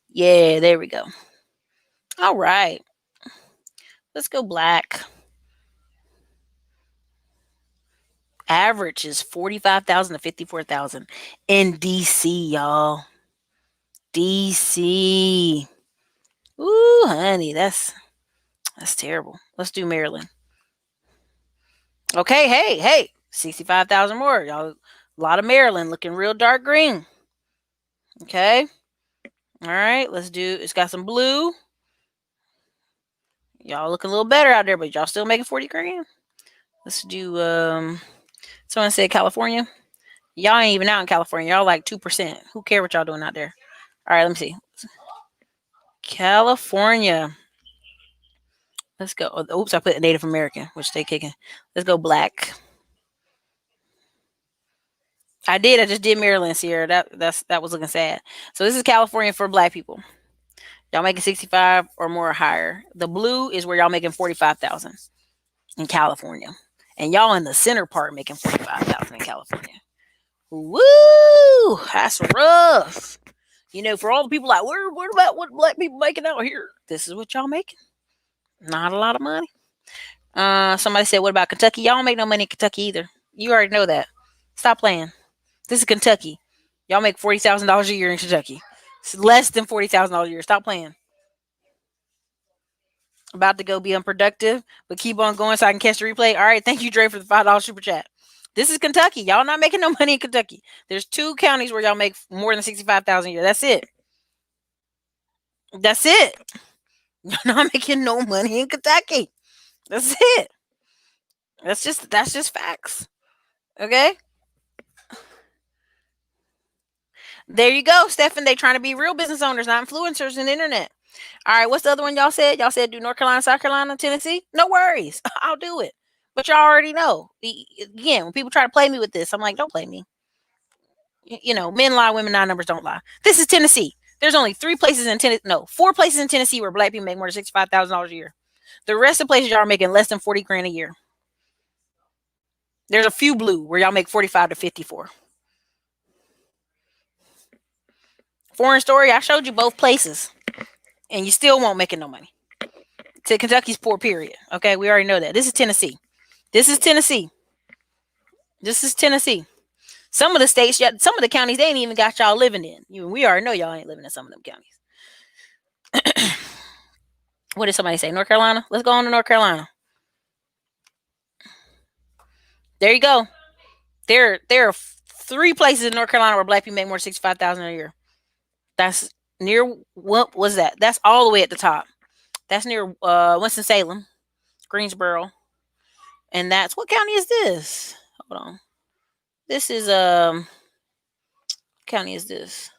Yeah, there we go. All right, let's go black. Average is 45,000 to 54,000 in DC, y'all. DC. Ooh, honey, that's terrible. Let's do Maryland. Okay, hey, 65,000 more, y'all. A lot of Maryland looking real dark green. Okay. All right, let's do. It's got some blue. Y'all looking a little better out there, but y'all still making 40 grand. Let's do. Someone said California. Y'all ain't even out in California. Y'all like 2%. Who care what y'all doing out there? All right, let me see. California. Let's go. Oops, I put Native American, which they kicking. Let's go black. I just did Maryland here. That was looking sad. So this is California for black people. Y'all making 65 or more or higher. The blue is where y'all making 45,000 in California. And y'all in the center part making 45,000 in California. Woo! That's rough. For all the people like, what about what black people making out here? This is what y'all making. Not a lot of money. Somebody said, what about Kentucky? Y'all don't make no money in Kentucky either. You already know that. Stop playing. This is Kentucky. Y'all make $40,000 a year in Kentucky. It's less than $40,000 a year. Stop playing. About to go be unproductive, but keep on going so I can catch the replay. All right, thank you, Dre, for the $5 super chat. This is Kentucky. Y'all not making no money in Kentucky. There's 2 counties where y'all make more than 65,000 a year. That's it. That's it. You're not making no money in Kentucky. That's it. That's just facts. Okay. There you go, Stephen. They trying to be real business owners, not influencers in the internet. All right, what's the other one y'all said? Y'all said do North Carolina, South Carolina, Tennessee? No worries. I'll do it. But y'all already know. Again, when people try to play me with this, I'm like, don't play me. You know, men lie, women lie, numbers don't lie. This is Tennessee. There's only 3 places in Tennessee. No, 4 places in Tennessee where black people make more than $65,000 a year. The rest of the places y'all are making less than 40 grand a year. There's a few blue where y'all make 45 to 54. Foreign story, I showed you both places, and you still won't make it no money. To Kentucky's poor, period. Okay, we already know that. This is Tennessee. This is Tennessee. This is Tennessee. Some of the states, some of the counties, they ain't even got y'all living in. We already know y'all ain't living in some of them counties. What did somebody say? North Carolina? Let's go on to North Carolina. There you go. There are 3 places in North Carolina where black people make more than 65,000 a year. That's near, what was that? That's all the way at the top. That's near Winston-Salem, Greensboro. And that's, what county is this? Hold on. This is what county is this?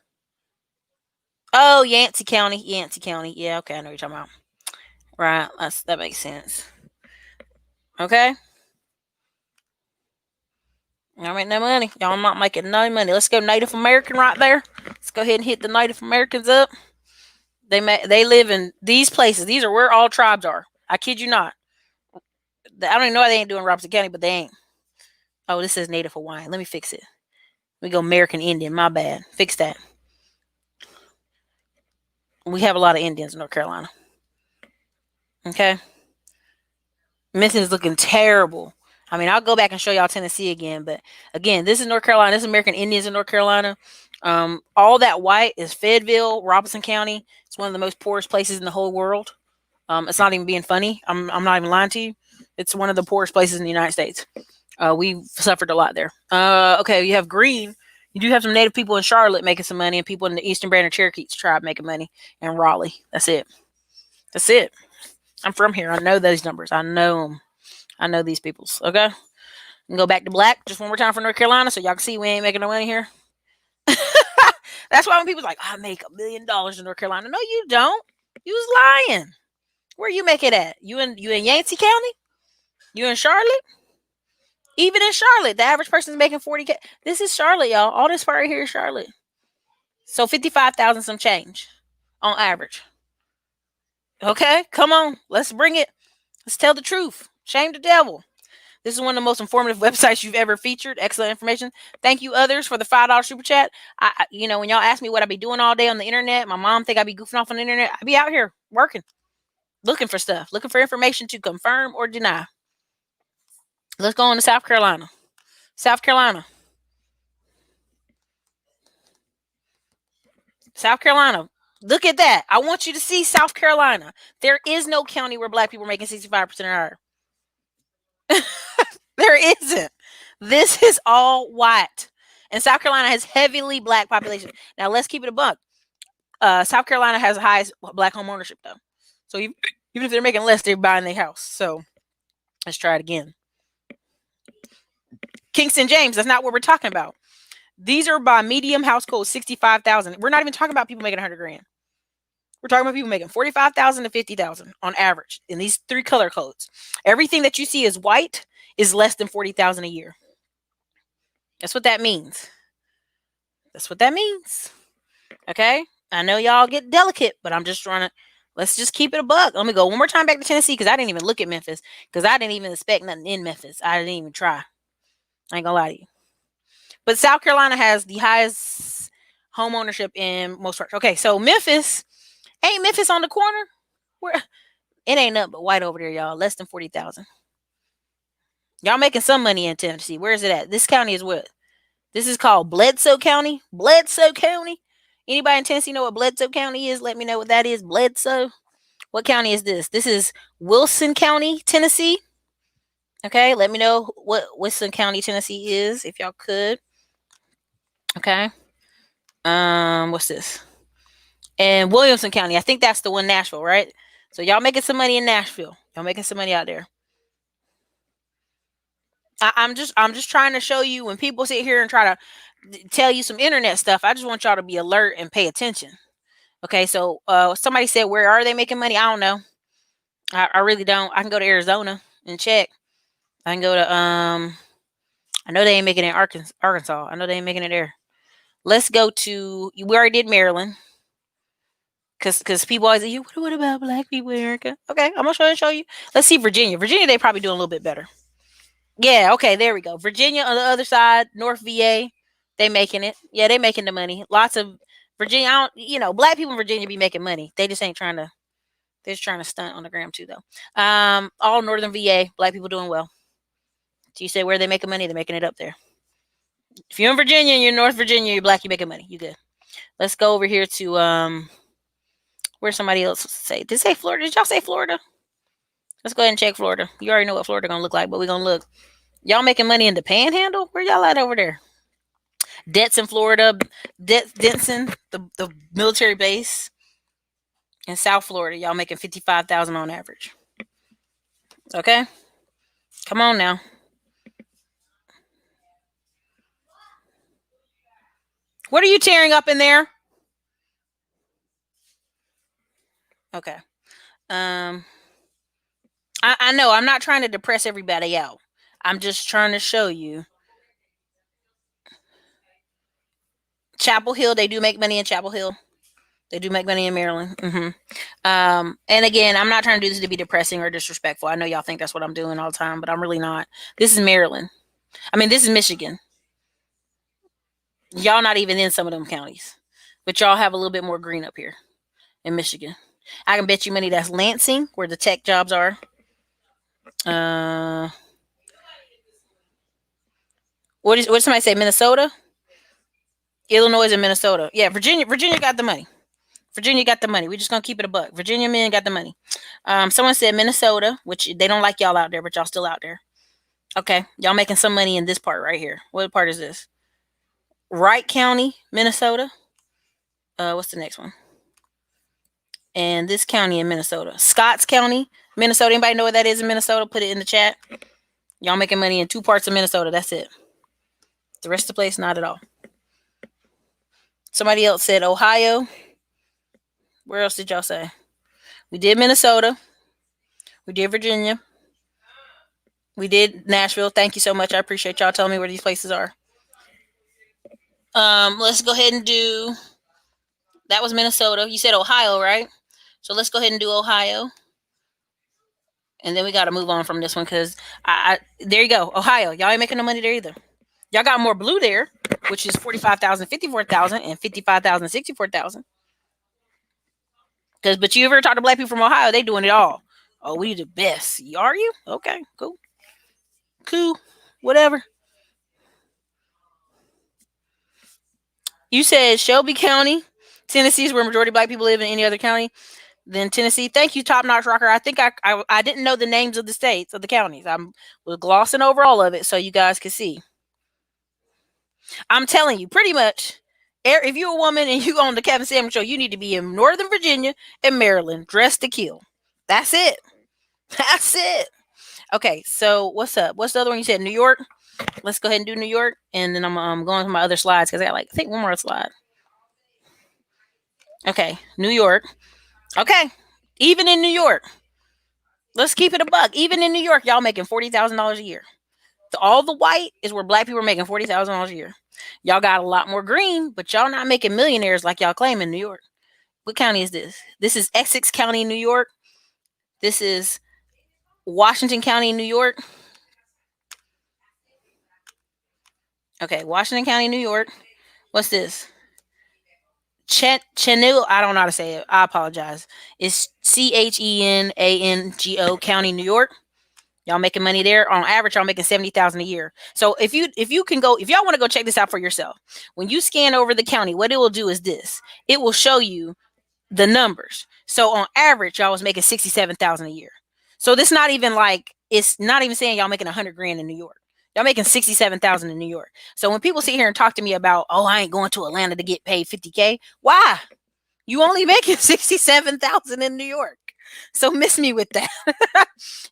Oh, Yancey County. Yancey County. Yeah, okay, I know what you're talking about. Right, that makes sense. Okay. Y'all make no money. Y'all not making no money. Let's go Native American right there. Let's go ahead and hit the Native Americans up. They live in these places. These are where all tribes are. I kid you not. I don't even know why they ain't doing Robeson County, but they ain't. Oh, this says Native Hawaiian. Let me fix it. We go American Indian. My bad. Fix that. We have a lot of Indians in North Carolina. Okay. Memphis is looking terrible. I mean, I'll go back and show y'all Tennessee again, but again, this is North Carolina. This is American Indians in North Carolina. All that white is Fayetteville, Robeson County. It's one of the most poorest places in the whole world. It's not even being funny. I'm not even lying to you. It's one of the poorest places in the United States. We've suffered a lot there. Okay, you have green. You do have some Native people in Charlotte making some money, and people in the Eastern Band of Cherokee tribe making money, and Raleigh. That's it. That's it. I'm from here. I know those numbers. I know them. I know these peoples. Okay. And go back to black just one more time for North Carolina so y'all can see we ain't making no money here. That's why when people's like, I make $1 million in North Carolina. No, you don't. You was lying. Where you make it at? You in Yancey County? You in Charlotte? Even in Charlotte, the average person is making 40K. This is Charlotte, y'all. All this part right here is Charlotte. So 55,000 some change on average. Okay, come on. Let's bring it. Let's tell the truth. Shame the devil. This is one of the most informative websites you've ever featured. Excellent information. Thank you, others, for the $5 super chat. When y'all ask me what I be doing all day on the internet, my mom think I be goofing off on the internet. I be out here working, looking for stuff, looking for information to confirm or deny. Let's go on to South Carolina. South Carolina. South Carolina. Look at that. I want you to see South Carolina. There is no county where black people are making 65% or higher. There isn't. This is all white. And South Carolina has heavily black population. Now, let's keep it a buck. South Carolina has the highest black home ownership, though. So even if they're making less, they're buying their house. So let's try it again. Kingston James, that's not what we're talking about. These are by medium household, 65,000. We're not even talking about people making 100 grand. We're talking about people making 45,000 to 50,000 on average in these 3 color codes. Everything that you see is white is less than 40,000 a year. That's what that means. That's what that means. Okay? I know y'all get delicate, but I'm just trying to, let's just keep it a buck. Let me go one more time back to Tennessee because I didn't even look at Memphis because I didn't even expect nothing in Memphis. I didn't even try. I ain't gonna lie to you. But South Carolina has the highest home ownership in most parts. Okay, so Memphis, ain't Memphis on the corner? Where it ain't nothing but white over there, y'all. Less than 40,000. Y'all making some money in Tennessee. Where is it at? This county is what? This is called Bledsoe County. Bledsoe County. Anybody in Tennessee know what Bledsoe County is? Let me know what that is. Bledsoe. What county is this? This is Wilson County, Tennessee. Okay, let me know what Wilson County, Tennessee is, if y'all could. Okay. What's this? And Williamson County. I think that's the one, Nashville, right? So y'all making some money in Nashville. Y'all making some money out there. I'm just trying to show you, when people sit here and try to tell you some internet stuff, I just want y'all to be alert and pay attention. Okay, so somebody said, where are they making money? I don't know. I really don't. I can go to Arizona and check. I can go to I know they ain't making it in Arkansas. I know they ain't making it there. Let's go to, we already did Maryland. Cause people always say, what about black people in America? Okay, I'm gonna show you. Let's see Virginia. Virginia, they probably doing a little bit better. Yeah, okay, there we go. Virginia on the other side, North VA, they making it. Yeah, they making the money. Lots of Virginia, black people in Virginia be making money. They just ain't trying to, they're just trying to stunt on the gram too, though. All Northern VA, black people doing well. So you say where they making money? They're making it up there. If you're in Virginia and you're in North Virginia, you're black, you making money. You good. Let's go over here to where somebody else say. Did it say Florida? Did y'all say Florida? Let's go ahead and check Florida. You already know what Florida gonna look like, but we're gonna look. Y'all making money in the Panhandle? Where y'all at over there? Denton, Florida. Denton, the military base in South Florida. Y'all making 55,000 on average. Okay, come on now. What are you tearing up in there? Okay. I know I'm not trying to depress everybody out. I'm just trying to show you. Chapel Hill, they do make money in Chapel Hill. They do make money in Maryland. And again, I'm not trying to do this to be depressing or disrespectful. I know y'all think that's what I'm doing all the time, but I'm really not. This is Maryland. I mean, this is Michigan. Y'all not even in some of them counties, but y'all have a little bit more green up here in Michigan. I can bet you money that's Lansing, where the tech jobs are. What did somebody say? Minnesota, Illinois, and Minnesota. Yeah, Virginia. Virginia got the money. Virginia got the money. We're just gonna keep it a buck. Virginia men got the money. Someone said Minnesota, which they don't like y'all out there, but y'all still out there. Okay, y'all making some money in this part right here. What part is this? Wright County, Minnesota. What's the next one? And this county in Minnesota, Scotts County, Minnesota. Anybody know what that is in Minnesota? Put it in the chat. Y'all making money in two parts of Minnesota. That's it. The rest of the place, not at all. Somebody else said Ohio. Where else did y'all say? We did Minnesota. We did Virginia. We did Nashville. Thank you so much. I appreciate y'all telling me where these places are. Let's go ahead and do. That was Minnesota. You said Ohio, right? So let's go ahead and do Ohio. And then we got to move on from this one because there you go. Ohio. Y'all ain't making no money there either. Y'all got more blue there, which is 45,000, 54,000, and 55,000, 64,000. But you ever talk to black people from Ohio, they doing it all. Oh, we the best. Are you? Okay, cool. Cool. Whatever. You said Shelby County, Tennessee is where majority of black people live in any other county than Tennessee. Thank you, Top Notch Rocker. I think I didn't know the names of the states, of the counties. I was glossing over all of it so you guys could see. I'm telling you, pretty much, if you're a woman and you on the Kevin Samuels show, you need to be in Northern Virginia and Maryland, dressed to kill. That's it. That's it. Okay, so what's up? What's the other one you said? New York? Let's go ahead and do New York, and then I'm going to my other slides because I got I think one more slide. Okay, New York. Okay, even in New York, let's keep it a buck. Even in New York, y'all making $40,000 a year. All the white is where black people are making $40,000 a year. Y'all got a lot more green, but y'all not making millionaires like y'all claim in New York. What county is this? This is Essex County, New York. This is Washington County, New York. Okay, Washington County, New York. What's this? Chenango. I don't know how to say it. I apologize. It's Chenango County, New York. Y'all making money there. On average, y'all making 70,000 a year. So if you can go, if y'all want to go check this out for yourself, when you scan over the county, what it will do is this. It will show you the numbers. So on average, y'all was making 67,000 a year. So this not even like, it's not even saying y'all making 100 grand in New York. Y'all making 67,000 in New York. So when people sit here and talk to me about, oh, I ain't going to Atlanta to get paid 50K. Why? You only making 67,000 in New York. So miss me with that.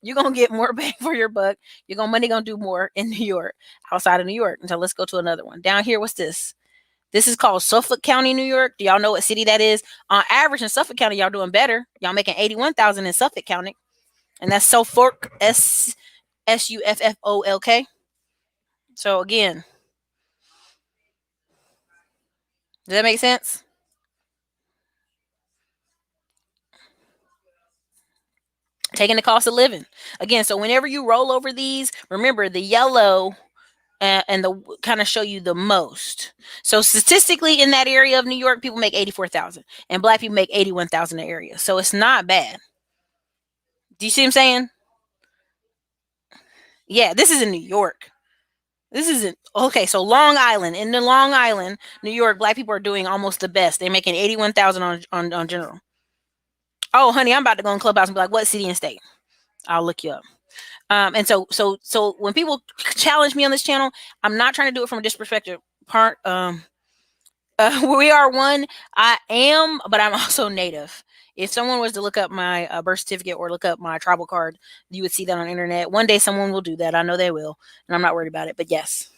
You're gonna get more bang for your buck. Money gonna do more in New York, outside of New York. So let's go to another one. Down here, what's this? This is called Suffolk County, New York. Do y'all know what city that is? On average in Suffolk County, y'all doing better. Y'all making 81,000 in Suffolk County. And that's Suffolk, Suffolk. So again, does that make sense? Taking the cost of living. Again, so whenever you roll over these, remember the yellow and the kind of show you the most. So statistically in that area of New York, people make 84,000 and black people make 81,000 in the area. So it's not bad. Do you see what I'm saying? Yeah, this is in New York. This isn't okay. So Long Island, in the Long Island, New York, black people are doing almost the best. They're making 81,000 on general. Oh, honey, I'm about to go in Clubhouse and be like, what city and state? I'll look you up. And so when people challenge me on this channel, I'm not trying to do it from a disrespectful part. We are one. I am, but I'm also native. If someone was to look up my birth certificate or look up my tribal card, you would see that on the internet. One day someone will do that. I know they will, and I'm not worried about it. But yes,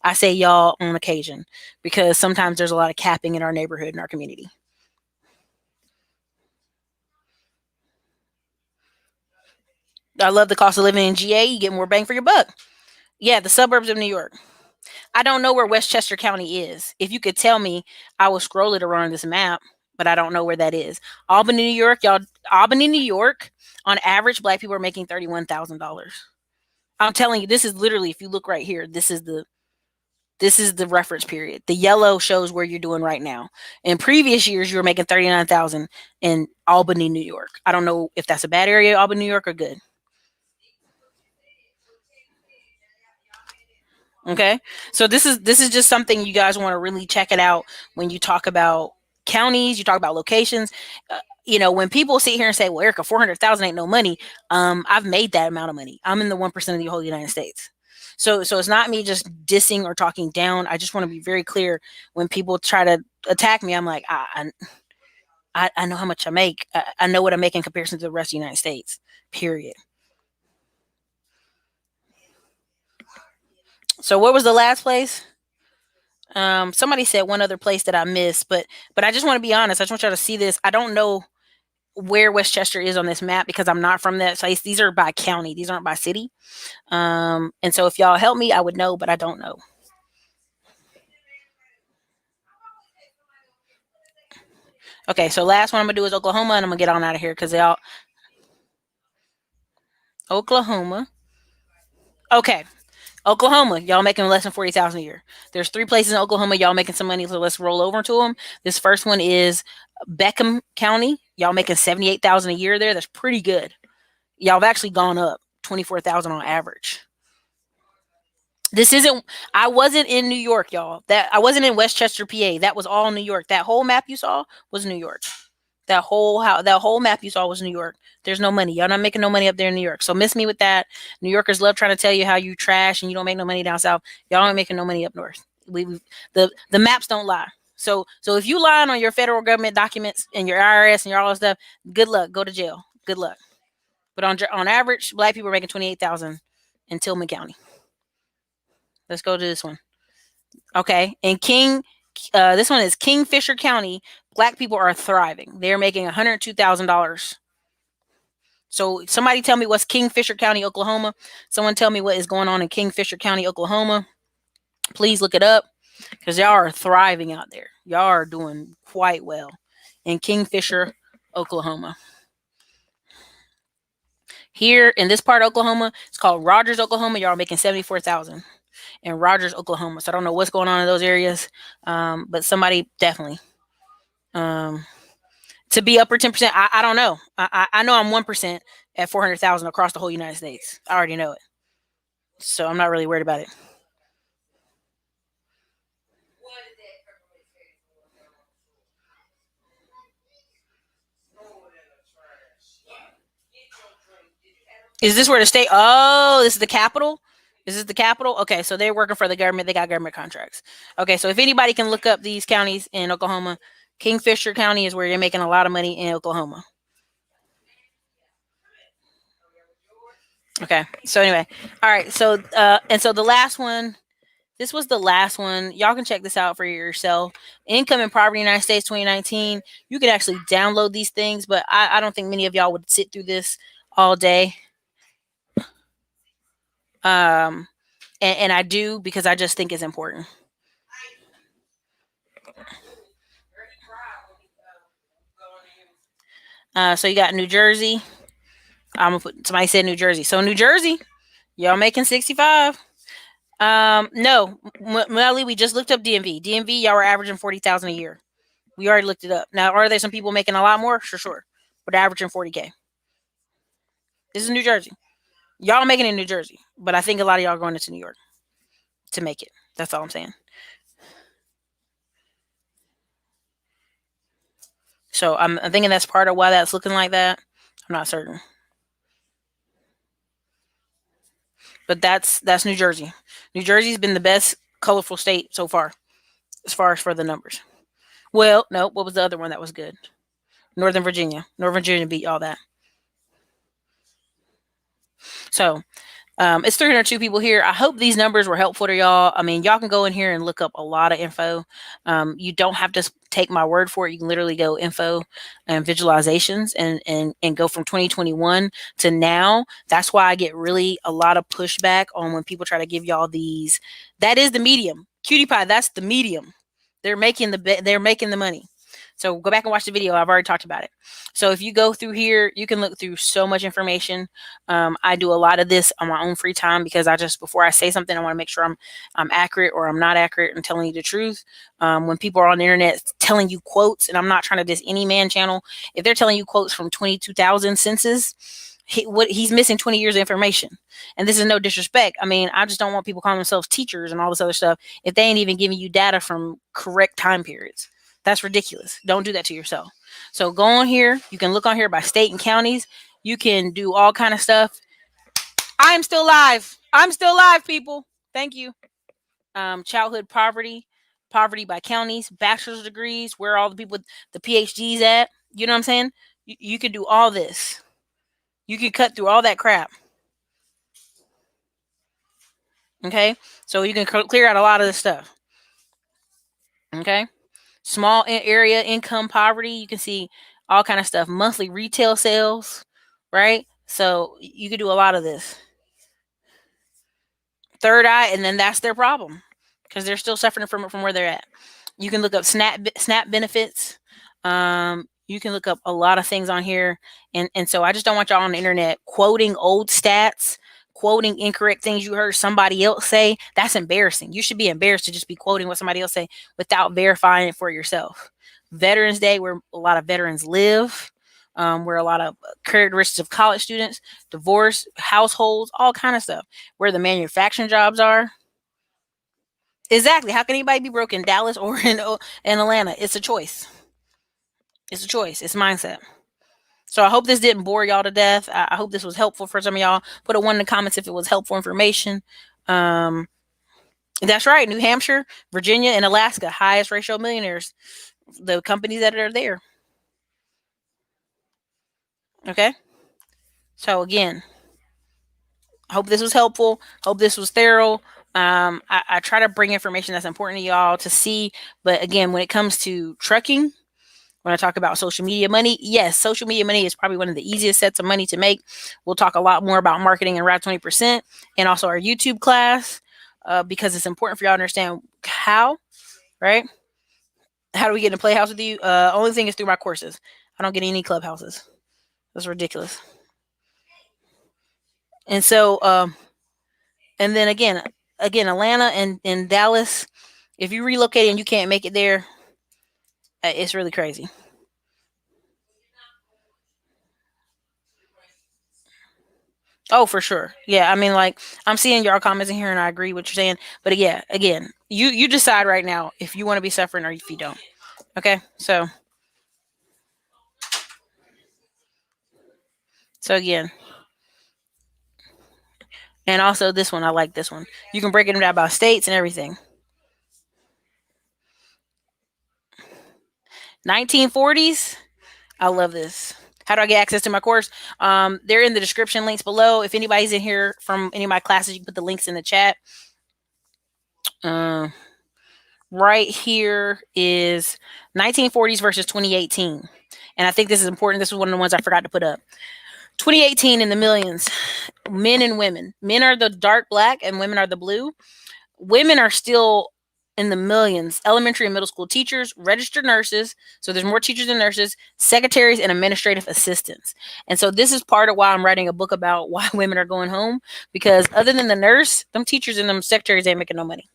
I say y'all on occasion because sometimes there's a lot of capping in our neighborhood and our community. I love the cost of living in GA. You get more bang for your buck. Yeah, the suburbs of New York. I don't know where Westchester County is. If you could tell me, I will scroll it around this map, but I don't know where that is. Albany, New York, y'all. Albany, New York. On average, black people are making $31,000. I'm telling you, this is literally. If you look right here, this is the reference period. The yellow shows where you're doing right now. In previous years, you were making 39,000 in Albany, New York. I don't know if that's a bad area, Albany, New York, or good. Okay. So this is just something you guys want to really check it out when you talk about counties, you talk about locations. When people sit here and say, "Well, Erica, 400,000 ain't no money," I've made that amount of money. I'm in the 1% of the whole United States. So it's not me just dissing or talking down. I just want to be very clear when people try to attack me. I'm like, I know how much I make. I know what I make in comparison to the rest of the United States. Period. So what was the last place? Somebody said one other place that I missed, but I just want to be honest. I just want y'all to see this. I don't know where Westchester is on this map because I'm not from that place. These are by county. These aren't by city. And so if y'all help me, I would know, but I don't know. Okay, so last one I'm gonna do is Oklahoma, and I'm gonna get on out of here because they all Oklahoma. Okay, Oklahoma, y'all making less than 40,000 a year. There's 3 places in Oklahoma y'all making some money, so let's roll over to them. This first one is Beckham County. Y'all making 78,000 a year there. That's pretty good. Y'all have actually gone up 24,000 on average. This isn't. I wasn't in New York, y'all. That I wasn't in Westchester, PA. That was all New York. That whole map you saw was New York. That whole map you saw was New York. There's no money. Y'all not making no money up there in New York. So miss me with that. New Yorkers love trying to tell you how you trash and you don't make no money down south. Y'all ain't making no money up north. The maps don't lie. So if you lying on your federal government documents and your IRS and your all that stuff, good luck. Go to jail. Good luck. But on average, black people are making 28,000 in Tillman County. Let's go to this one. Okay, and this one is Kingfisher County. Black people are thriving. They're making $102,000. So somebody tell me what's Kingfisher County, Oklahoma. Someone tell me what is going on in Kingfisher County, Oklahoma. Please look it up because y'all are thriving out there. Y'all are doing quite well in Kingfisher, Oklahoma. Here in this part of Oklahoma, it's called Rogers, Oklahoma. Y'all are making 74,000 in Rogers, Oklahoma. So I don't know what's going on in those areas, but somebody definitely to be upper 10%. I don't know. I know I'm 1%. at 400,000 across the whole United States. I already know it, so I'm not really worried about it. Is this where the state? Oh, this is the capital. Is this the capital? Okay, so they're working for the government. They got government contracts. Okay, so if anybody can look up these counties in Oklahoma, Kingfisher County is where you're making a lot of money in Oklahoma. Okay, so anyway, all right. So and so the last one. This was the last one. Y'all can check this out for yourself. Income and Poverty in the United States 2019. You can actually download these things, but I don't think many of y'all would sit through this all day. Um, and I do because I just think it's important. So you got New Jersey. I'm gonna put somebody said New Jersey. So New Jersey, y'all making 65. No, Melly, we just looked up DMV. DMV, y'all were averaging 40,000 a year. We already looked it up. Now, are there some people making a lot more? Sure, but averaging 40K. This is New Jersey. Y'all making it in New Jersey, but I think a lot of y'all are going into New York to make it. That's all I'm saying. So I'm thinking that's part of why that's looking like that. I'm not certain, but that's New Jersey. New Jersey's been the best colorful state so far, as far as for the numbers. Well, no, what was the other one that was good? Northern Virginia. Northern Virginia beat all that. So it's 302 people here. I hope these numbers were helpful to y'all. I mean, y'all can go in here and look up a lot of info. You don't have to take my word for it. You can literally go info and visualizations and go from 2021 to now. That's why I get really a lot of pushback on when people try to give y'all these. That is the medium. Cutie pie, that's the medium. They're making the money. So go back and watch the video. I've already talked about it. So if you go through here, you can look through so much information. I do a lot of this on my own free time because I just before I say something, I want to make sure I'm accurate or I'm not accurate and telling you the truth. When people are on the internet telling you quotes, and I'm not trying to diss any man channel, if they're telling you quotes from 2000 census, he's missing 20 years of information. And this is no disrespect. I mean, I just don't want people calling themselves teachers and all this other stuff if they ain't even giving you data from correct time periods. That's ridiculous. Don't do that to yourself. So go on here. You can look on here by state and counties. You can do all kind of stuff. I'm still live. I'm still live, people. Thank you. Childhood poverty, poverty by counties, bachelor's degrees, where all the people with the PhDs at. You know what I'm saying? You can do all this. You can cut through all that crap. Okay, so you can clear out a lot of this stuff. Okay, small area income poverty. You can see all kind of stuff. Monthly retail sales, right? So you can do a lot of this. Third eye, and then that's their problem because they're still suffering from it from where they're at. You can look up SNAP benefits. You can look up a lot of things on here, and so I just don't want y'all on the internet quoting old stats, quoting incorrect things you heard somebody else say. That's embarrassing. You should be embarrassed to just be quoting what somebody else say without verifying it for yourself. Veterans Day, where a lot of veterans live, where a lot of characteristics of college students, divorce, households, all kind of stuff, where the manufacturing jobs are. Exactly. How can anybody be broke in Dallas or in Atlanta? It's a choice. It's a choice. It's mindset. So I hope this didn't bore y'all to death. I hope this was helpful for some of y'all. Put a one in the comments if it was helpful information. Um, that's right. New Hampshire, Virginia, and Alaska, highest ratio of millionaires. The companies that are there. Okay. So again, hope this was helpful. Hope this was thorough. I try to bring information that's important to y'all to see. But again, when it comes to trucking, when I talk about social media money, yes, social media money is probably one of the easiest sets of money to make. We'll talk a lot more about marketing and Route 20% and also our YouTube class because it's important for y'all to understand how, right? How do we get in the Playhouse with you? Only thing is through my courses. I don't get any clubhouses. That's ridiculous. And so, and then again, Atlanta and Dallas, if you relocate and you can't make it there, it's really crazy. Oh, for sure. Yeah, I mean, like, I'm seeing y'all comments in here, and I agree with what you're saying. But yeah, again, you decide right now if you want to be suffering or if you don't. Okay, so again, and also this one, I like this one. You can break it down by states and everything. 1940s. I love this. How do I get access to my course? They're in the description links below. If anybody's in here from any of my classes, you can put the links in the chat. Uh, right here is 1940s versus 2018. And I think this is important. This was one of the ones I forgot to put up. 2018 in the millions, men and women. Men are the dark black and women are the blue. Women are still in the millions. Elementary and middle school teachers, registered nurses. So there's more teachers than nurses, secretaries, and administrative assistants. And so this is part of why I'm writing a book about why women are going home. Because other than the nurse, them teachers and them secretaries ain't making no money.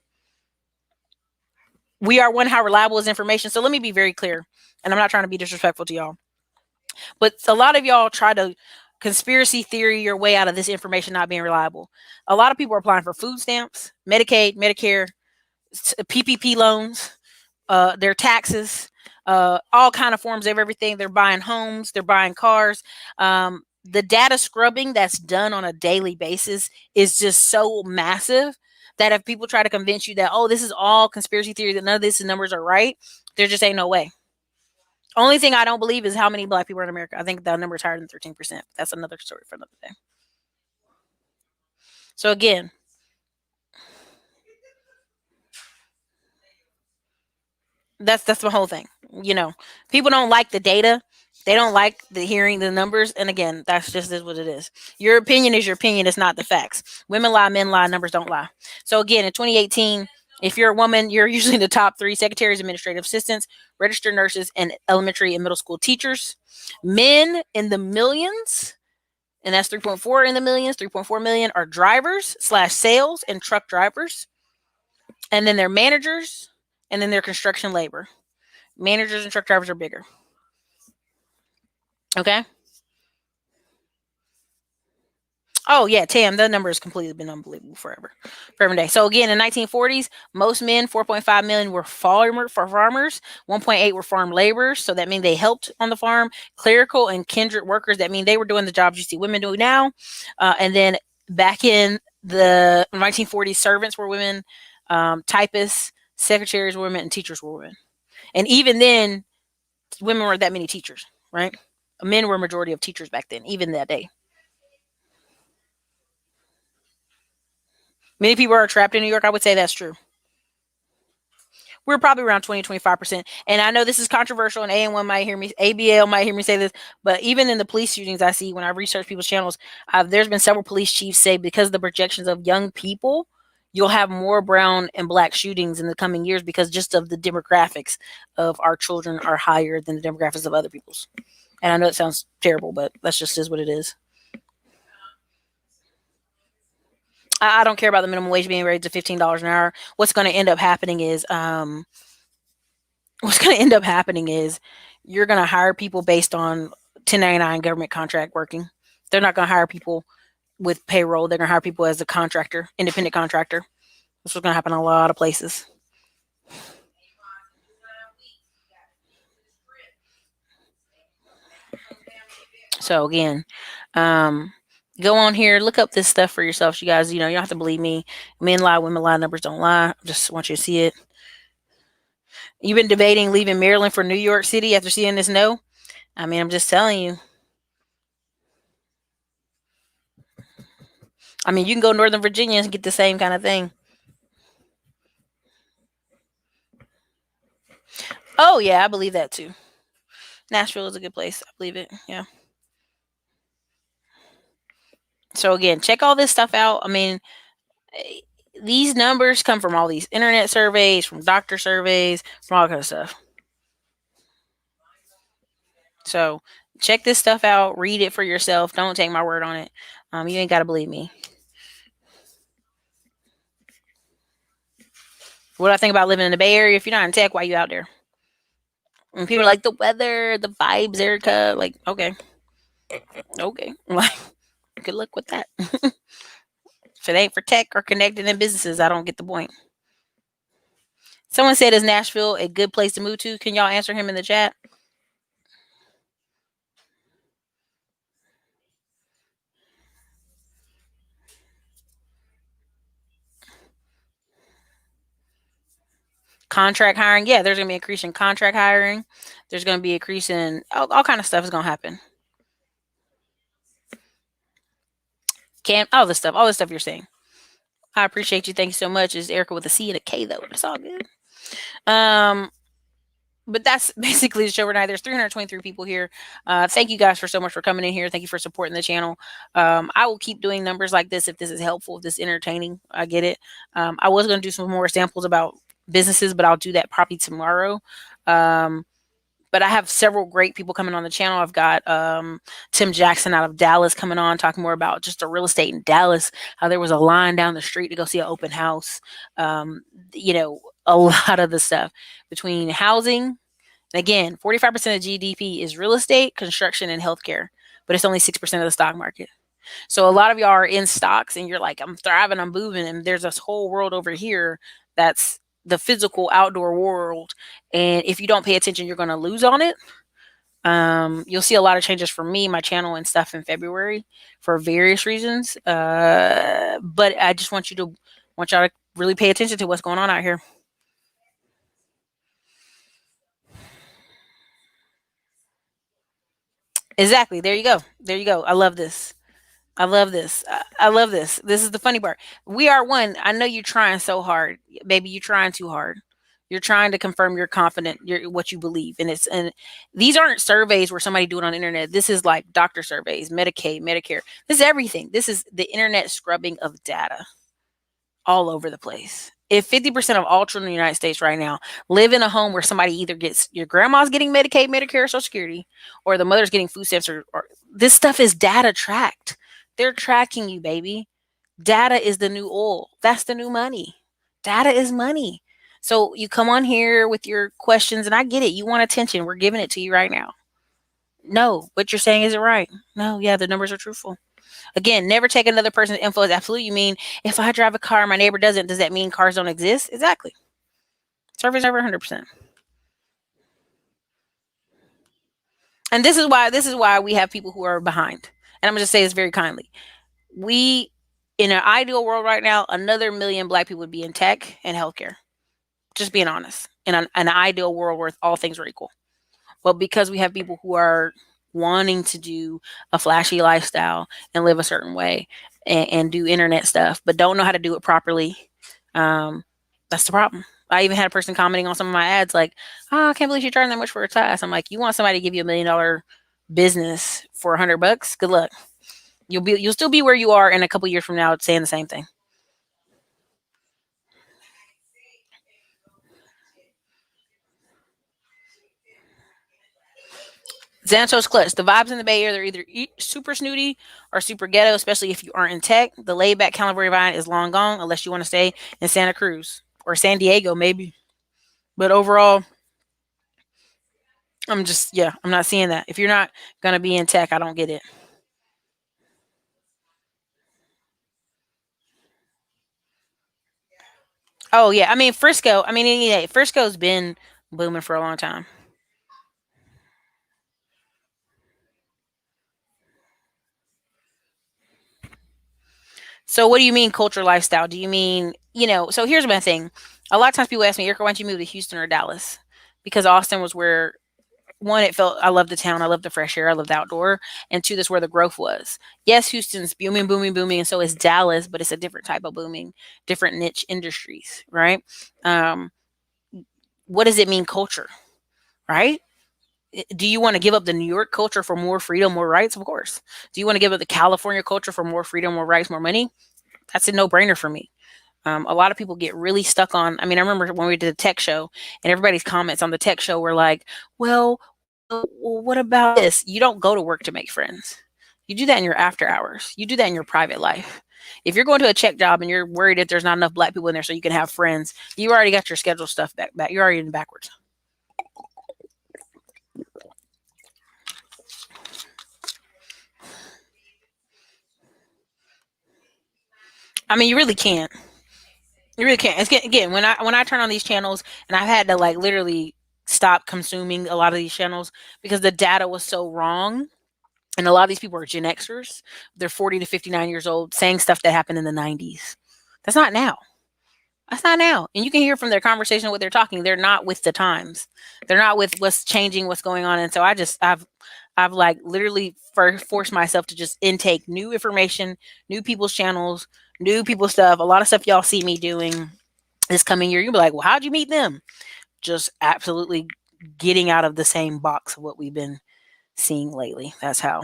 We are one, how reliable is information. So let me be very clear. And I'm not trying to be disrespectful to y'all. But a lot of y'all try to conspiracy theory your way out of this information not being reliable. A lot of people are applying for food stamps, Medicaid, Medicare, PPP loans, their taxes, all kind of forms of everything. They're buying homes, they're buying cars. The data scrubbing that's done on a daily basis is just so massive that if people try to convince you that, oh, this is all conspiracy theory, that none of these numbers are right, there just ain't no way. Only thing I don't believe is how many black people are in America. I think the number is higher than 13%. That's another story for another day. So again, that's the whole thing. You know, people don't like the data. They don't like the hearing the numbers. And again, that's just is what it is. Your opinion is your opinion. It's not the facts. Women lie, men lie, numbers don't lie. So again, in 2018, if you're a woman, you're usually in the top three: secretaries, administrative assistants, registered nurses, and elementary and middle school teachers. Men in the millions, and that's 3.4 in the millions, 3.4 million are drivers slash sales and truck drivers. And then they're managers, and then they're construction labor. Managers and truck drivers are bigger. Okay. Oh yeah, Tam, the number has completely been unbelievable forever and day. So again, in 1940s, most men, 4.5 million, were farmers. 1.8 were farm laborers. So that means they helped on the farm. Clerical and kindred workers. That mean they were doing the jobs you see women do now. And then back in the 1940s, servants were women, typists, secretaries were women, and teachers were women. And even then, women weren't that many teachers, right? Men were a majority of teachers back then, even that day. Many people are trapped in New York. I would say that's true. We're probably around 20-25%. And I know this is controversial, and AN1 might hear me, ABL might hear me say this, but even in the police shootings I see when I research people's channels, there's been several police chiefs say because of the projections of young people, you'll have more brown and black shootings in the coming years because just of the demographics of our children are higher than the demographics of other people's. And I know it sounds terrible, but that's just is what it is. I don't care about the minimum wage being raised to $15 an hour. What's going to end up happening is you're going to hire people based on 1099 government contract working. They're not going to hire people with payroll. They're going to hire people as a contractor, independent contractor. This is going to happen in a lot of places. So again, go on here, look up this stuff for yourselves, you guys. You know, you don't have to believe me. Men lie, women lie, numbers don't lie. I just want you to see it. You've been debating leaving Maryland for New York City after seeing this? No. I mean, I'm just telling you. I mean, you can go to Northern Virginia and get the same kind of thing. Oh yeah, I believe that too. Nashville is a good place. I believe it. Yeah. So again, check all this stuff out. I mean, eh, these numbers come from all these internet surveys, from doctor surveys, from all kind of stuff. So check this stuff out. Read it for yourself. Don't take my word on it. You ain't got to believe me. What do I think about living in the Bay Area? If you're not in tech, why you out there? And people are like the weather, the vibes, Erica. Like, okay, okay. Like, Good luck with that. If it ain't for tech or connected in businesses, I don't get the point. Someone said, "Is Nashville a good place to move to?" Can y'all answer him in the chat? Contract hiring, yeah, there's gonna be increase in contract hiring. There's gonna be increase in all kind of stuff is gonna happen. Can all the stuff you're saying. I appreciate you. Thank you so much. Is Erica with a C and a K though? It's all good. Um, but that's basically the show tonight. There's 323 people here. Thank you guys for so much for coming in here. Thank you for supporting the channel. I will keep doing numbers like this if this is helpful, if this is entertaining. I get it. I was going to do some more samples about businesses, but I'll do that probably tomorrow. But I have several great people coming on the channel. I've got Tim Jackson out of Dallas coming on, talking more about just the real estate in Dallas, how there was a line down the street to go see an open house. You know, a lot of the stuff between housing. And again, 45% of GDP is real estate, construction, and healthcare, but it's only 6% of the stock market. So a lot of y'all are in stocks and you're like, I'm thriving, I'm moving. And there's this whole world over here that's the physical outdoor world. And if you don't pay attention, you're going to lose on it. You'll see a lot of changes for me, my channel and stuff in February for various reasons. But I just want y'all to really pay attention to what's going on out here. Exactly. There you go. There you go. I love this. I love this. I love this. This is the funny part. We are one. I know you're trying so hard, baby. You're trying too hard. You're trying to confirm you're confident, what you believe, and these aren't surveys where somebody do it on the internet. This is like doctor surveys, Medicaid, Medicare. This is everything. This is the internet scrubbing of data all over the place. If 50% of all children in the United States right now live in a home where somebody either gets your grandma's getting Medicaid, Medicare, Social Security, or the mother's getting food stamps, or this stuff is data tracked. They're tracking you, baby. Data is the new oil. That's the new money. Data is money. So you come on here with your questions, and I get it. You want attention. We're giving it to you right now. No, what you're saying isn't right. No, yeah, the numbers are truthful. Again, never take another person's info as absolute. You mean if I drive a car and my neighbor doesn't, does that mean cars don't exist? Exactly. Survey's never 100%. And this is why we have people who are behind. And I'm gonna just say this very kindly. We, in an ideal world right now, another million black people would be in tech and healthcare. Just being honest. In an ideal world where all things are equal. But because we have people who are wanting to do a flashy lifestyle and live a certain way and do internet stuff, but don't know how to do it properly, that's the problem. I even had a person commenting on some of my ads like, "Oh, I can't believe you're charging that much for a class." I'm like, "You want somebody to give you $1 million business for $100? Good luck. You'll still be where you are in a couple years from now saying the same thing." Xanatos Clutch. The vibes in the Bay Area, they're either super snooty or super ghetto, especially if you aren't in tech. The laid back California vibe is long gone unless you want to stay in Santa Cruz or San Diego, maybe. But overall, I'm not seeing that. If you're not going to be in tech, I don't get it. Oh, yeah. I mean, Frisco, I mean, yeah, Frisco's been booming for a long time. So what do you mean culture lifestyle? Do you mean, so here's my thing. A lot of times people ask me, Erica, why don't you move to Houston or Dallas? Because Austin was where one, it felt I love the town, I love the fresh air, I love the outdoor, and two, that's where the growth was. Yes, Houston's booming, booming, booming, and so is Dallas, but it's a different type of booming, different niche industries, right? Um, what does it mean culture, right? Do you want to give up the New York culture for more freedom, more rights? Of course. Do you want to give up the California culture for more freedom, more rights, more money? That's a no-brainer for me. A lot of people get really stuck on. I mean, I remember when we did a tech show, and everybody's comments on the tech show were like, well, what about this? You don't go to work to make friends. You do that in your after hours. You do that in your private life. If you're going to a check job and you're worried that there's not enough black people in there so you can have friends, you already got your schedule stuff back. You're already in backwards. I mean, you really can't. You really can't. It's again when I turn on these channels, and I've had to like literally stop consuming a lot of these channels because the data was so wrong. And a lot of these people are Gen Xers. They're 40 to 59 years old saying stuff that happened in the 90s. That's not now. That's not now. And you can hear from their conversation what they're talking. They're not with the times. They're not with what's changing, what's going on. And so I've like literally forced myself to just intake new information, new people's channels, new people's stuff. A lot of stuff y'all see me doing this coming year. You'll be like, well, how'd you meet them? Just absolutely getting out of the same box of what we've been seeing lately. That's how.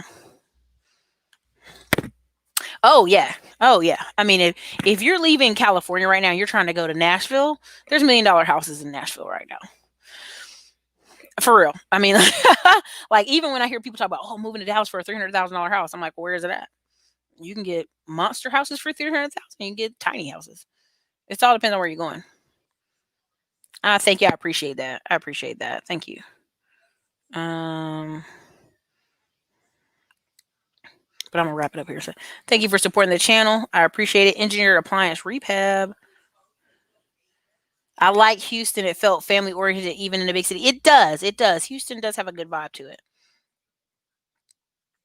Oh yeah. Oh yeah. I mean, if you're leaving California right now, and you're trying to go to Nashville. There's $1 million houses in Nashville right now. For real. I mean, like even when I hear people talk about, oh, moving to Dallas for a $300,000 house, I'm like, well, where is it at? You can get monster houses for 300,000. You can get tiny houses. It's all depends on where you're going. Thank you. I appreciate that. I appreciate that. Thank you. Um, but I'm gonna wrap it up here. So, thank you for supporting the channel. I appreciate it. Engineer Appliance Repab. I like Houston. It felt family oriented, even in the big city. It does. It does. Houston does have a good vibe to it.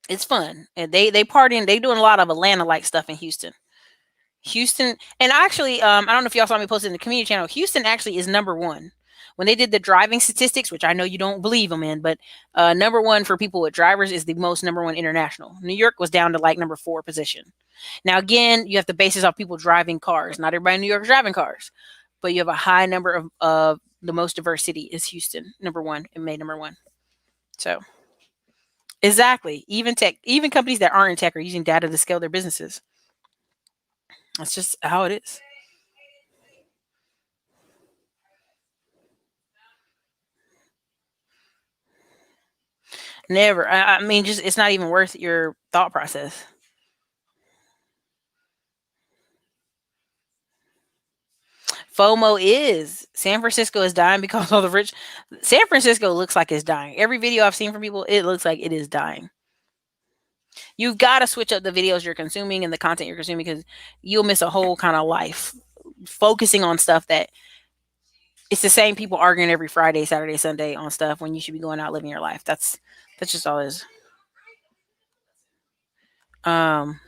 It's fun, and they partying. They doing a lot of Atlanta like stuff in Houston. Houston, and actually, I don't know if y'all saw me post in the community channel. Houston actually is number one when they did the driving statistics, which I know you don't believe them in, but number one for people with drivers is the most number one international. New York was down to like number four position. Now again, you have to base this off people driving cars. Not everybody in New York is driving cars, but you have a high number of the most diverse city is Houston, number one, and made number one. So exactly, even tech, even companies that aren't in tech are using data to scale their businesses. That's just how it is. Never. I mean, just it's not even worth your thought process. FOMO is San Francisco is dying because all the rich. San Francisco looks like it's dying. Every video I've seen from people, it looks like it is dying. You've got to switch up the videos you're consuming and the content you're consuming because you'll miss a whole kind of life focusing on stuff that it's the same people arguing every Friday, Saturday, Sunday on stuff when you should be going out living your life. That's just all it is. Um,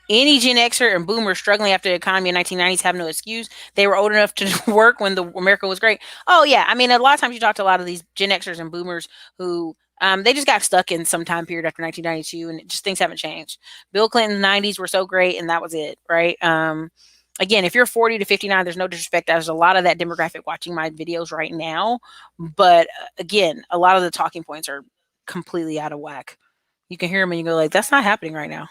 Any Gen Xer and Boomer struggling after the economy in 1990s have no excuse. They were old enough to work when the America was great. Oh yeah, I mean a lot of times you talk to a lot of these Gen Xers and Boomers who they just got stuck in some time period after 1992, and just things haven't changed. Bill Clinton's 90s were so great, and that was it, right? Again, if you're 40 to 59, there's no disrespect. There's a lot of that demographic watching my videos right now, but again, a lot of the talking points are completely out of whack. You can hear them and you go like, "That's not happening right now."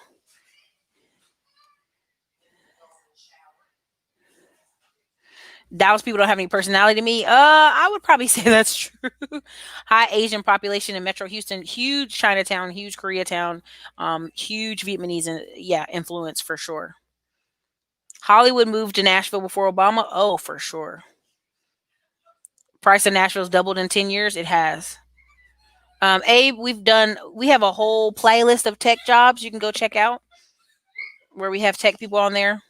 Dallas people don't have any personality to me. I would probably say that's true. High Asian population in Metro Houston, huge Chinatown, huge Koreatown, huge Vietnamese, and yeah, influence for sure. Hollywood moved to Nashville before Obama. Oh, for sure. Price of Nashville's doubled in 10 years. It has. Abe, we have a whole playlist of tech jobs you can go check out where we have tech people on there.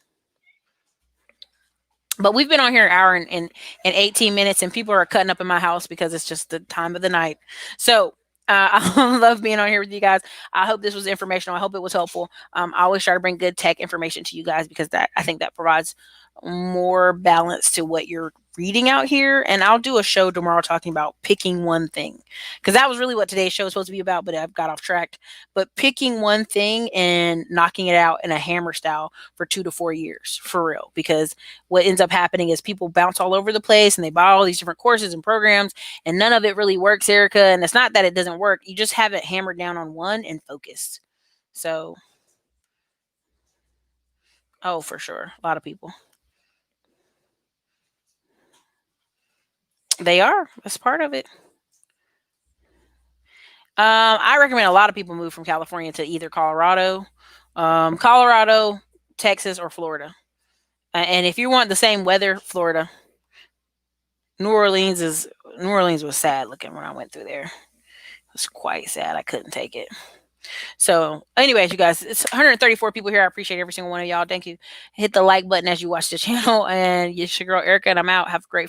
But we've been on here an hour and 18 minutes, and people are cutting up in my house because it's just the time of the night. So I love being on here with you guys. I hope this was informational. I hope it was helpful. I always try to bring good tech information to you guys because that I think that provides more balance to what you're reading out here. And I'll do a show tomorrow talking about picking one thing because that was really what today's show was supposed to be about, but I've got off track. But picking one thing and knocking it out in a hammer style for 2 to 4 years for real, because what ends up happening is people bounce all over the place and they buy all these different courses and programs and none of it really works, Erica. And it's not that it doesn't work. You just haven't hammered down on one and focused. So, oh, for sure. A lot of people. They are. That's part of it. I recommend a lot of people move from California to either Colorado, Texas, or Florida. And if you want the same weather, Florida. New Orleans was sad looking when I went through there. It was quite sad. I couldn't take it. So, anyways, you guys, it's 134 people here. I appreciate every single one of y'all. Thank you. Hit the like button as you watch the channel, and it's your girl Erica, and I'm out. Have a great